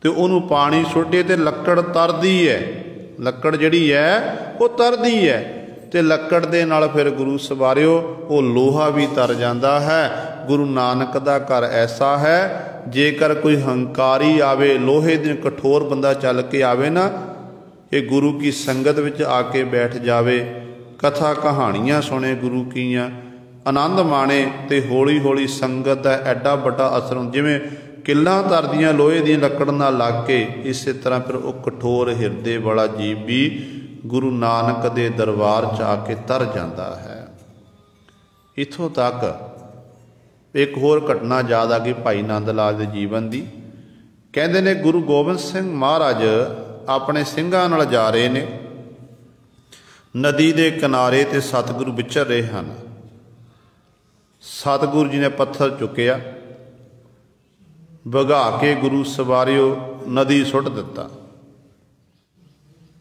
ਤੇ ਉਹਨੂੰ ਪਾਣੀ ਸੁੱਟੇ ਤੇ ਲੱਕੜ ਤਰਦੀ ਹੈ, ਲੱਕੜ ਜਿਹੜੀ ਹੈ ਉਹ ਤਰਦੀ ਹੈ। ਤੇ ਲੱਕੜ ਦੇ ਨਾਲ ਫਿਰ ਗੁਰੂ ਸਵਾਰਿਓ ਉਹ ਲੋਹਾ ਵੀ ਤਰ ਜਾਂਦਾ ਹੈ। ਗੁਰੂ ਨਾਨਕ ਦਾ ਘਰ ਐਸਾ ਹੈ, ਜੇਕਰ ਕੋਈ ਹੰਕਾਰੀ ਆਵੇ, ਲੋਹੇ ਦੇ ਕਠੋਰ ਬੰਦਾ ਚੱਲ ਕੇ ਆਵੇ ਨਾ, ਇਹ ਗੁਰੂ ਕੀ ਸੰਗਤ ਵਿੱਚ ਆ ਕੇ ਬੈਠ ਜਾਵੇ, ਕਥਾ ਕਹਾਣੀਆਂ ਸੁਣੇ ਗੁਰੂ ਕੀਆਂ, ਆਨੰਦ ਮਾਣੇ, ਤੇ ਹੌਲੀ ਹੌਲੀ ਸੰਗਤ ਦਾ ਐਡਾ ਵੱਡਾ ਅਸਰ ਹੁੰਦਾ। ਜਿਵੇਂ ਕਿੱਲਾਂ ਤਰਦੀਆਂ ਲੋਹੇ ਦੀਆਂ ਲੱਕੜ ਨਾਲ ਲੱਗ ਕੇ, ਇਸੇ ਤਰ੍ਹਾਂ ਫਿਰ ਉਹ ਕਠੋਰ ਹਿਰਦੇ ਵਾਲਾ ਜੀਵ ਵੀ ਗੁਰੂ ਨਾਨਕ ਦੇ ਦਰਬਾਰ 'ਚ ਆ ਕੇ ਤਰ ਜਾਂਦਾ ਹੈ। ਇੱਥੋਂ ਤੱਕ ਇੱਕ ਹੋਰ ਘਟਨਾ ਯਾਦ ਆ ਗਈ ਭਾਈ ਨੰਦ ਲਾਲ ਦੇ ਜੀਵਨ ਦੀ। ਕਹਿੰਦੇ ਨੇ ਗੁਰੂ ਗੋਬਿੰਦ ਸਿੰਘ ਮਹਾਰਾਜ ਆਪਣੇ ਸਿੰਘਾਂ ਨਾਲ ਜਾ ਰਹੇ ਨੇ, ਨਦੀ ਦੇ ਕਿਨਾਰੇ ਤੇ ਸਤਿਗੁਰੂ ਵਿਚਰ ਰਹੇ ਹਨ। ਸਤਿਗੁਰੂ ਜੀ ਨੇ ਪੱਥਰ ਚੁੱਕਿਆ, ਵਗਾ ਕੇ ਗੁਰੂ ਸਵਾਰਿਓ ਨਦੀ ਸੁੱਟ ਦਿੱਤਾ।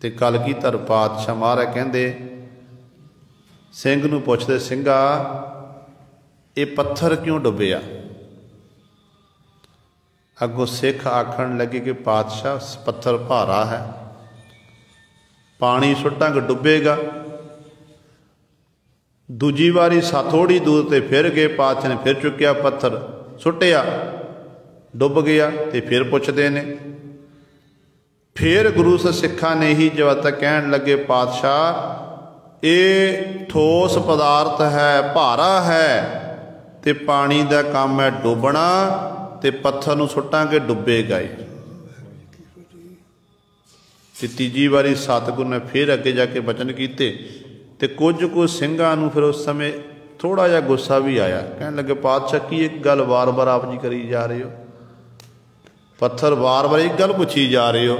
ਤੇ ਕਲਗੀਧਰ ਪਾਤਸ਼ਾਹ ਮਹਾਰਾਜ ਕਹਿੰਦੇ, ਸਿੰਘ ਨੂੰ ਪੁੱਛਦੇ, ਸਿੰਘਾ ਇਹ ਪੱਥਰ ਕਿਉਂ ਡੁੱਬਿਆ? ਅੱਗੋਂ ਸਿੱਖ ਆਖਣ ਲੱਗੇ ਕਿ ਪਾਤਸ਼ਾਹ ਪੱਥਰ ਭਾਰਾ ਹੈ, ਪਾਣੀ ਸੁੱਟਾਂਗੇ ਡੁੱਬੇਗਾ। ਦੂਜੀ ਵਾਰੀ ਥੋੜ੍ਹੀ ਦੂਰ ਤੇ ਫਿਰ ਗਏ, ਪਾਤਸ਼ਾਹ ਨੇ ਫਿਰ ਚੁੱਕਿਆ ਪੱਥਰ, ਸੁੱਟਿਆ, ਡੁੱਬ ਗਿਆ। ਤੇ ਫਿਰ ਪੁੱਛਦੇ ਨੇ, ਫਿਰ ਗੁਰੂ ਸਿੱਖਾਂ ਨੇ ਹੀ ਜਵਾਬ ਤੱਕ ਕਹਿਣ ਲੱਗੇ, ਪਾਤਸ਼ਾਹ ਇਹ ਠੋਸ ਪਦਾਰਥ ਹੈ, ਭਾਰਾ ਹੈ, ਤੇ ਪਾਣੀ ਦਾ ਕੰਮ ਹੈ ਡੁੱਬਣਾ, ਤੇ ਪੱਥਰ ਨੂੰ ਸੁੱਟਾਂਗੇ ਡੁੱਬੇਗਾ ਹੀ। ਤੇ ਤੀਜੀ ਵਾਰੀ ਸਤਿਗੁਰੂ ਨੇ ਫਿਰ ਅੱਗੇ ਜਾ ਕੇ ਬਚਨ ਕੀਤੇ, ਤੇ ਕੁਝ ਸਿੰਘਾਂ ਨੂੰ ਫਿਰ ਉਸ ਸਮੇਂ ਥੋੜ੍ਹਾ ਜਿਹਾ ਗੁੱਸਾ ਵੀ ਆਇਆ। ਕਹਿਣ ਲੱਗੇ, ਪਾਤਸ਼ਾਹ ਕੀ ਇੱਕ ਗੱਲ ਵਾਰ-ਵਾਰ ਆਪ ਜੀ ਕਰੀ ਜਾ ਰਹੇ ਹੋ? ਪੱਥਰ ਵਾਰ-ਵਾਰ ਇੱਕ ਗੱਲ ਪੁੱਛੀ ਜਾ ਰਹੇ ਹੋ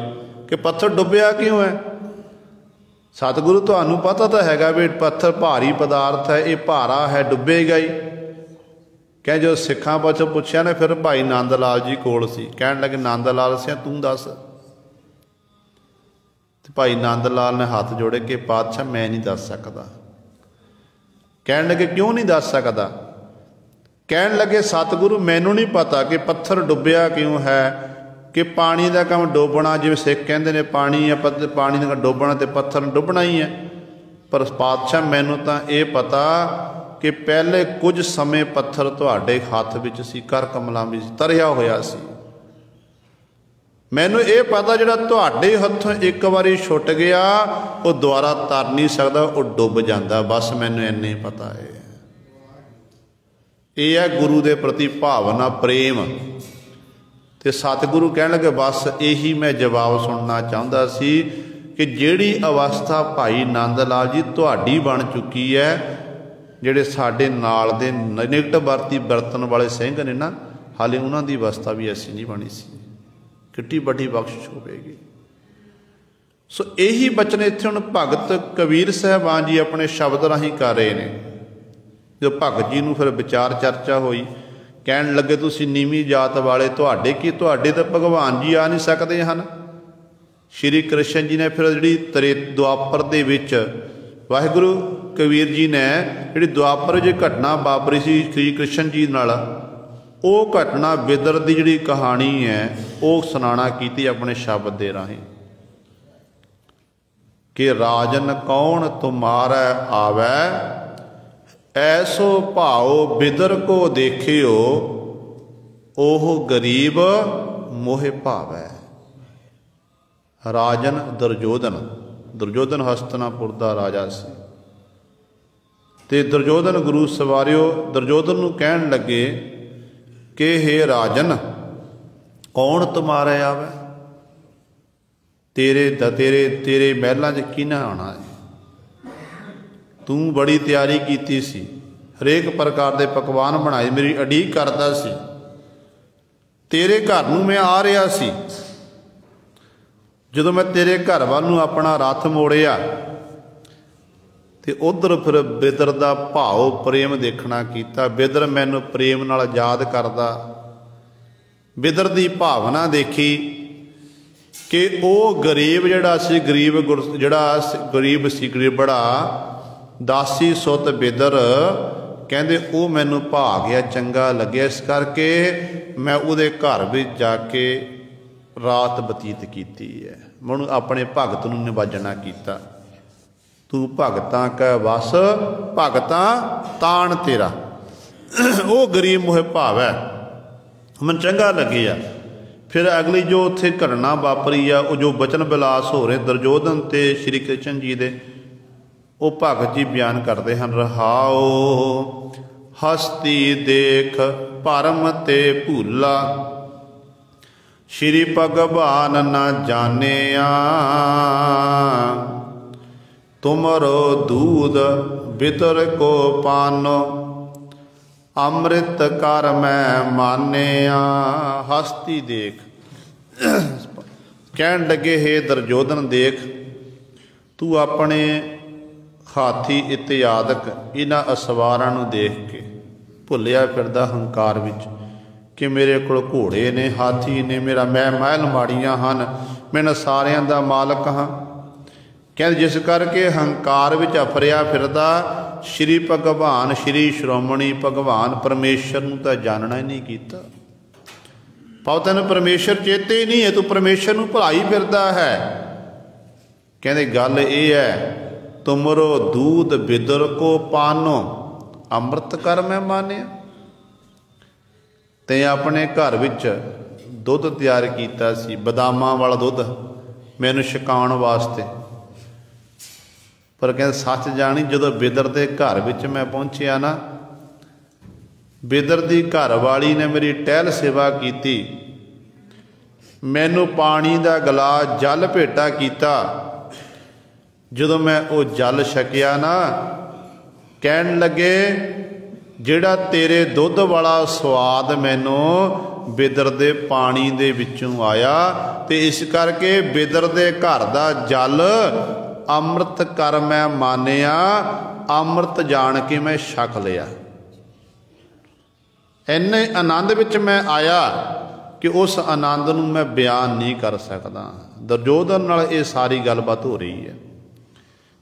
ਕਿ ਪੱਥਰ ਡੁੱਬਿਆ ਕਿਉਂ ਹੈ? ਸਤਿਗੁਰੂ ਤੁਹਾਨੂੰ ਪਤਾ ਤਾਂ ਹੈਗਾ ਵੀ ਪੱਥਰ ਭਾਰੀ ਪਦਾਰਥ ਹੈ, ਇਹ ਭਾਰਾ ਹੈ, ਡੁੱਬੇਗਾ ਹੀ। ਕਹਿ ਜੋ ਸਿੱਖਾਂ ਪਾਸੋਂ ਪੁੱਛਿਆ ਨੇ, ਫਿਰ ਭਾਈ ਨੰਦ ਲਾਲ ਜੀ ਕੋਲ ਸੀ। ਕਹਿਣ ਲੱਗੇ, ਨੰਦ ਲਾਲ ਸਿਆ ਤੂੰ ਦੱਸ। ਤੇ ਭਾਈ ਨੰਦ ਲਾਲ ਨੇ ਹੱਥ ਜੋੜੇ ਕਿ ਪਾਤਸ਼ਾਹ ਮੈਂ ਨਹੀਂ ਦੱਸ ਸਕਦਾ। ਕਹਿਣ ਲੱਗੇ, ਕਿਉਂ ਨਹੀਂ ਦੱਸ ਸਕਦਾ? ਕਹਿਣ ਲੱਗੇ, ਸਤਿਗੁਰੂ ਮੈਨੂੰ ਨਹੀਂ ਪਤਾ ਕਿ ਪੱਥਰ ਡੁੱਬਿਆ ਕਿਉਂ ਹੈ, ਕਿ ਪਾਣੀ ਦਾ ਕੰਮ ਡੋਬਣਾ, ਜਿਵੇਂ ਸਿੱਖ ਕਹਿੰਦੇ ਨੇ ਪਾਣੀ ਹੈ, ਪਾਣੀ ਦਾ ਡੋਬਣਾ ਤੇ ਪੱਥਰ ਨੂੰ ਡੁੱਬਣਾ ਹੀ ਹੈ। ਪਰ ਪਾਤਸ਼ਾਹ ਮੈਨੂੰ ਤਾਂ ਇਹ ਪਤਾ ਕਿ ਪਹਿਲੇ ਕੁਝ ਸਮੇਂ ਪੱਥਰ ਤੁਹਾਡੇ ਹੱਥ ਵਿੱਚ ਸੀ, ਕਰ ਕਮਲਾਂ ਵਿੱਚ ਤਰਿਆ ਹੋਇਆ ਸੀ। ਮੈਨੂੰ ਇਹ ਪਤਾ ਜਿਹੜਾ ਤੁਹਾਡੇ ਹੱਥੋਂ ਇੱਕ ਵਾਰੀ ਛੁੱਟ ਗਿਆ ਉਹ ਦੁਬਾਰਾ ਤਰ ਨਹੀਂ ਸਕਦਾ, ਉਹ ਡੁੱਬ ਜਾਂਦਾ। ਬਸ ਮੈਨੂੰ ਇੰਨੇ ਪਤਾ ਹੈ। ਇਹ ਹੈ ਗੁਰੂ ਦੇ ਪ੍ਰਤੀ ਭਾਵਨਾ, ਪ੍ਰੇਮ। ਤੇ ਸਤਿਗੁਰੂ ਕਹਿਣ ਲੱਗੇ, ਬਸ ਇਹੀ ਮੈਂ ਜਵਾਬ ਸੁਣਨਾ ਚਾਹੁੰਦਾ ਸੀ ਕਿ ਜਿਹੜੀ ਅਵਸਥਾ ਭਾਈ ਨੰਦ ਲਾਲ ਜੀ ਤੁਹਾਡੀ ਬਣ ਚੁੱਕੀ ਹੈ, ਜਿਹੜੇ ਸਾਡੇ ਨਾਲ ਦੇ ਨਿਕਟ ਵਰਤਨ ਵਾਲੇ ਸਿੰਘ ਨੇ ਨਾ, ਹਾਲੇ ਉਹਨਾਂ ਦੀ ਅਵਸਥਾ ਵੀ ਐਸੀ ਨਹੀਂ ਬਣੀ ਸੀ। ਕਿੱਡੀ ਵੱਡੀ ਬਖਸ਼ਿਸ਼ ਹੋਵੇਗੀ। ਸੋ ਇਹੀ ਬਚਨ ਇੱਥੇ ਹੁਣ ਭਗਤ ਕਬੀਰ ਸਾਹਿਬਾਨ ਜੀ ਆਪਣੇ ਸ਼ਬਦ ਰਾਹੀਂ ਕਰ ਰਹੇ ਨੇ। ਜੋ ਭਗਤ ਜੀ ਨੂੰ ਫਿਰ ਵਿਚਾਰ ਚਰਚਾ ਹੋਈ, ਕਹਿਣ ਲੱਗੇ ਤੁਸੀਂ ਨੀਵੀਂ ਜਾਤ ਵਾਲੇ, ਤੁਹਾਡੇ ਤਾਂ ਭਗਵਾਨ ਜੀ ਆ ਨਹੀਂ ਸਕਦੇ ਹਨ। ਸ਼੍ਰੀ ਕ੍ਰਿਸ਼ਨ ਜੀ ਨੇ ਫਿਰ ਜਿਹੜੀ ਦੁਆਪਰ ਦੇ ਵਿੱਚ ਵਾਹਿਗੁਰੂ कबीर जी ने जी द्वापर जी घटना वापरी सी श्री कृष्ण जी नाल, वो घटना बिदर की जी कहानी है वो सुनाना की अपने शब्द के राही कि राजन कौन तुम्हारा आवै, ऐसो भाओ बिदर को देखियो, ओह गरीब मोहे भावै। राजन दुर्योधन, दुर्योधन हस्तिनापुर का राजा सी ते दुर्योधन गुरु सवारियो दुर्योधन नूं कहण लगे कि हे राजन कौन तुम्हारे आवे, तेरे तेरे तेरे महलों च किहने आना है, तू बड़ी तैयारी की सी, हरेक प्रकार के पकवान बनाए, मेरी उड़ीक करता सी, तेरे घर नूं मैं आ रहा सी, जदों मैं तेरे घर वाल नूं अपना रथ मोड़िया ते उधर फिर बिदर का भाव प्रेम देखना कीता, बिदर मैनूं प्रेम नाल याद करदा, बिदर की भावना देखी कि वो गरीब जिहड़ा सी, गरीब जिहड़ा गरीब सी, गरीबड़ा दासी सुत बिदर कहंदे वो मैनूं भा गया, चंगा लग्या, इस करके मैं उहदे घर विच जाके रात बतीत कीती है, मैं अपने भगत नूं निवाजना कीता, तू भगतां कै वस भगतां ताण तेरा, वो गरीब मोहे भावै, मैनूं चंगा लग्या। फिर अगली जो उत्थे घटना वापरी आ, वो जो बचन विलास हो रहे दुर्योधन ते श्री कृष्ण जी दे, वो भगत जी बयान करते हैं। रहाओ हस्ती देख परम ते भूला, श्री भगवान न जानिया, तुमरो दूध बितर को पानो, अमृत कर मैं मानिया। हस्ती देख कहन लगे हे दुर्योधन देख, तू अपने हाथी इत्यादक इन्हां असवारां नूं देख के भुलिया फिरदा हंकार विच कि मेरे कोल घोड़े ने, हाथी ने, मेरा मैं महल माड़ियां हन, मैं सारियां दा मालक हाँ, कहते जिस करके हंकार विच अफरिया फिरदा, श्री भगवान श्री श्रोमणी भगवान परमेश्वर नूं तां जानना ही नहीं कीता, भाव तैनूं परमेश्वर चेते ही नहीं है, तू परमेश्वर नूं भुलाई फिरदा है। कहते गल ये है, तुमरो दूध बिदर को पानो, अमृत कर मैं मानिया, ते अपने घर विच दुध तैयार कीता सी, बदामां वाला दुध मैनूं छकाउण वास्ते, पर कहते सच जानी जदों बिदर के घर विच मैं पहुँचिया ना, बिदर की घर वाली ने मेरी टहल सेवा की, मैनू पानी का गिलास जल भेटा किया, जदों मैं वो जल छकिया ना, कहन लगे जिहड़ा तेरे दुध वाला स्वाद मैनू बिदर दे पानी दे विचों आया, ते इस करके बिदर दे घर दा जल अमृत कर मैं मानिया, अमृत जान के मैं छक लिया। इन्ने आनंद विच मैं आया कि उस आनंद नूं मैं बयान नहीं कर सकदा। दुर्योधन नाल ये सारी गलबात हो रही है।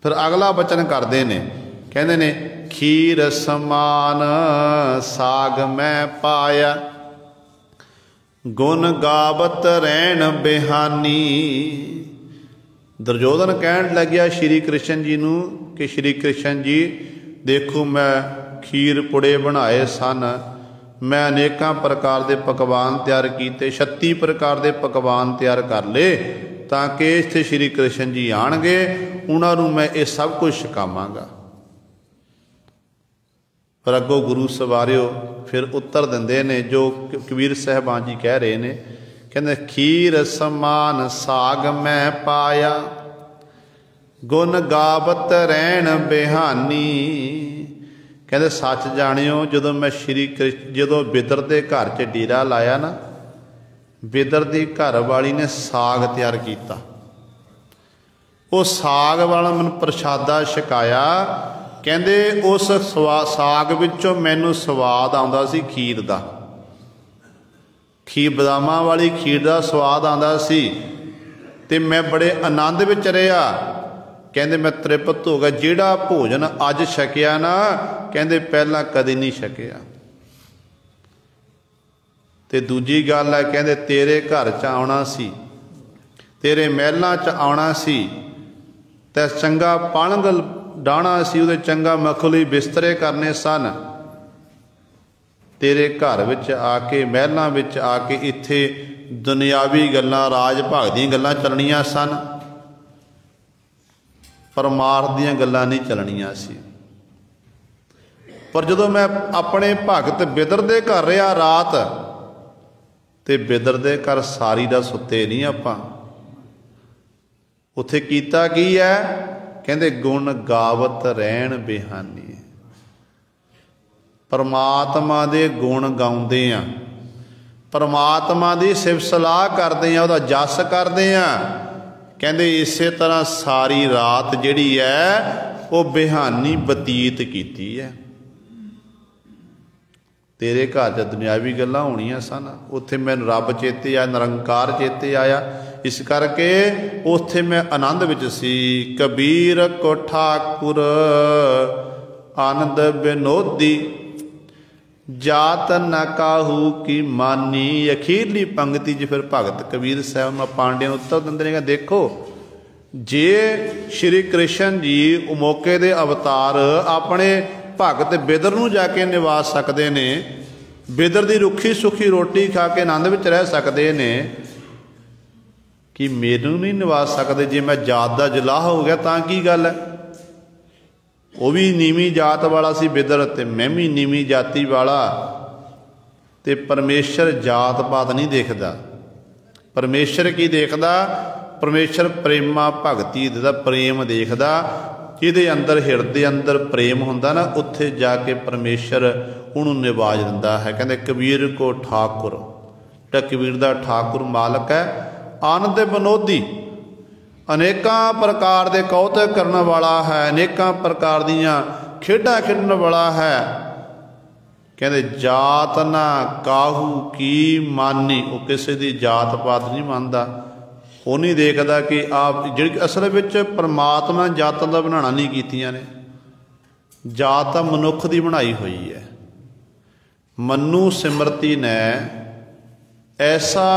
फिर अगला वचन करते ने, कहते ने खीर समान साग मैं पाया, गुण गावत रहन बिहानी। दुर्योधन कहन लग्या श्री कृष्ण जी नूं कि श्री कृष्ण जी देखो मैं खीर पुड़े बनाए सन, मैं अनेकों प्रकार के पकवान तैयार किए, 36 प्रकार के पकवान तैयार कर ले ताकि इत्थे श्री कृष्ण जी आणगे, उन्होंने मैं ये सब कुछ छकावांगा। पर अगों गुरु सवारियो फिर उत्तर देंदे ने जो कबीर साहबान जी कह रहे ने, कहते खीर समान साग मैं पाया, गुण गावत रहन बिहानी। कहते सच जानियो जदों मैं श्री कृष्ण जदों बिदर के घर च डेरा लाया ना, बिदर की घर वाली ने साग तैयार किया, वो साग वाला मैनूं प्रशादा छकाया। कहते उस साग विचों मैनूं स्वाद आउंदा सी खीर का, खीर बदामां वाली खीर का स्वाद आंदा सी, ते मैं बड़े आनंद विच रहा। कहते मैं तृप्त हो गया, जिहड़ा भोजन अज छकिया ना कहते पहला कदी नहीं छकिया। ते दूजी गल है कहते तेरे घर च आउणा सी, तेरे महलों च आउणा सी, ते चंगा पलंग डाहना सी, उहदे चंगा मखमली बिस्तरे करने सन। तेरे घर विच आके महलों विच आके इत्थे दुनियावी गल्लां राज भाग दीयां गल्लां चलणियां सन, परमार्थ दीयां गल्लां नहीं चलणियां सी। पर जदों मैं अपने भगत बिदर दे घर रहा रात, ते बिदर दे घर सारी दा सुते नहीं आपां। उत्थे कीता की है कहते गुण गावत रहन बेहानी, परमात्मा दे गुण गाउंदे आ, परमात्मा दी सिफत सलाह करदे आ, उहदा जस करदे आ। कहते इसे तरह सारी रात जिहड़ी है वो बेहानी बतीत कीती है। तेरे घर च दुनियावी गल्लां होणियां सन, उत्थे मैनूं रब चेते आया, निरंकार चेते आया, इस करके उत्थे मैं आनंद विच सी। कबीर को ठाकुर आनंद विनोदी, जात न काहू की मानी। अखीरली पंक्ति च फिर भगत कबीर साहब पांडिया उत्तर दिंदे ने, देखो जे श्री कृष्ण जी मौके दे अवतार अपने भगत बिदर नूं जाके निवा सकते ने, बिदर दी रुखी सुखी रोटी खा के आनंद विच रह सकते ने, कि मैनूं नहीं निवा सकते? जे मैं जात दा जलाह हो गया तां की गल है? वो भी नीवीं जात वाला सी बिदर, ते मैं भी नीवीं जाति वाला। ते परमेश्वर जात पात नहीं देखदा, परमेश्वर की देखदा? परमेश्वर प्रेमा भगती दा प्रेम देखदा। जिहदे अंदर हिरदे अंदर प्रेम हुंदा ना, उत्थे जाके परमेश्वर उहनूं निवाज दिंदा है। कहंदे कबीर को ठाकुर, कबीर दा ठाकुर मालक है, आनंद विनोदी, अनेकां प्रकार के कौतक करने वाला है, अनेकां प्रकार दीयां खेडां खेडण वाला है। कहते जात ना काहू की मानी, वो किसी की जात पात नहीं मानता, वो नहीं देखता कि आप जिहड़ी असल विच परमात्मा जातां दा बनाना नहीं कीतियां ने, जात तां मनुख दी बनाई हुई है। मनु सिमरती ने ऐसा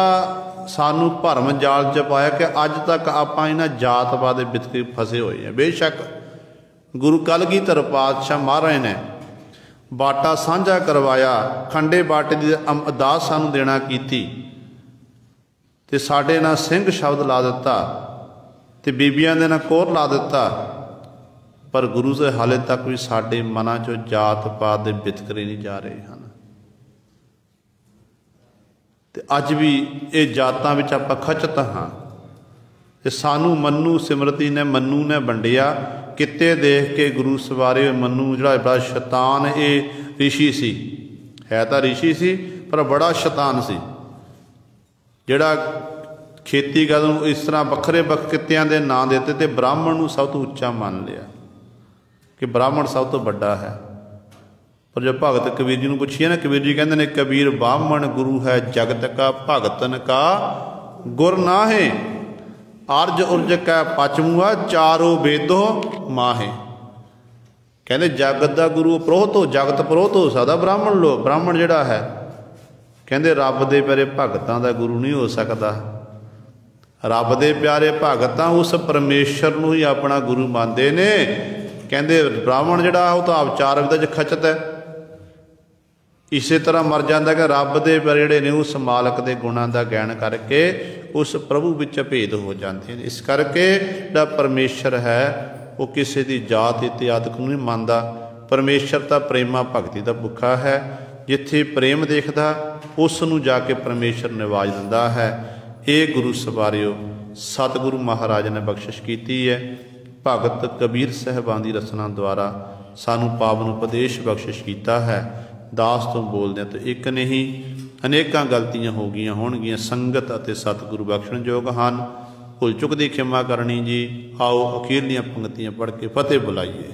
सानू भरम जाल च पाया कि अज तक आपां इन्हां जातपात दे विच फसे हुए हैं। बेशक गुरु कलगीधर पातशाह महाराज ने बाटा साझा करवाया, खंडे बाटे की अरदास सानू देना कीती, ते साडे नाल सिंह शब्द ला दिता, ते बीबियां दे नाल कोर ला दिता। पर गुरु से हाले तक भी साडे मनां चों जात पात दे वितकरे नहीं जा रहे हैं। ते अज भी ये जातां विच आपां खचत हाँ। ते सानू मनु सिमरती ने मनु ने वंडिया, किते देख के गुरु सवारे। मनु जिहड़ा बड़ा शैतान, ये ऋषि सी, है तां ऋषि सी पर बड़ा शैतान सी, जिहड़ा खेती गल इस तरह वखरे कित्तियां दे नां देते, ते ब्राह्मण नूं सब तो उच्चा मान लिया कि ब्राह्मण सब तो बड़ा है। पर जब भगत कबीर जी को पूछिए ना, कबीर जी कहते हैं कबीर ब्राह्मण गुरु है जगत का, भगतन का गुर नाहे। अर्ज उर्ज कै पचमुआ, चारो वेदो माहे। कहते जगत का गुरु पुरोहित हो, जगत पुरोहित हो सकता ब्राह्मण लोग, ब्राह्मण जिहड़ा है। कहते रब दे प्यारे भगतां दा गुरु नहीं हो सकता। रब दे प्यारे भगतां उस परमेश्वर नूं ही अपना गुरु मानते ने। कहते ब्राह्मण जिहड़ा वो तो आप चार विदा च खचत है। इसे तरह मर जाता कि रब दे जिहड़े ने उस मालक के गुणां का ज्ञान करके उस प्रभु विच भेद हो जाते हैं। इस करके जिहड़ा परमेश्वर है वो किसी की जात इत्यादि को नहीं मानता। परमेश्वर तो प्रेमा भगती का भुखा है, जिथे प्रेम देखता उस नूं जाके परमेश्वर निवाज दिंदा है। ये गुरु सवारियो सतगुरु महाराज ने बख्शिश की है। भगत कबीर साहिबान की रचना द्वारा सानू पावन उपदेश बख्शिश किया है। दास तो बोलदे तो एक नहीं, अनेकां गलतियां हो गईयां होणगीयां, संगत अते सतगुरु बख्शण योग ਹਨ। भुल चुक की खिमा करनी जी। आओ अखीरलियां पंक्तियां पढ़ के फतेह बुलाइए।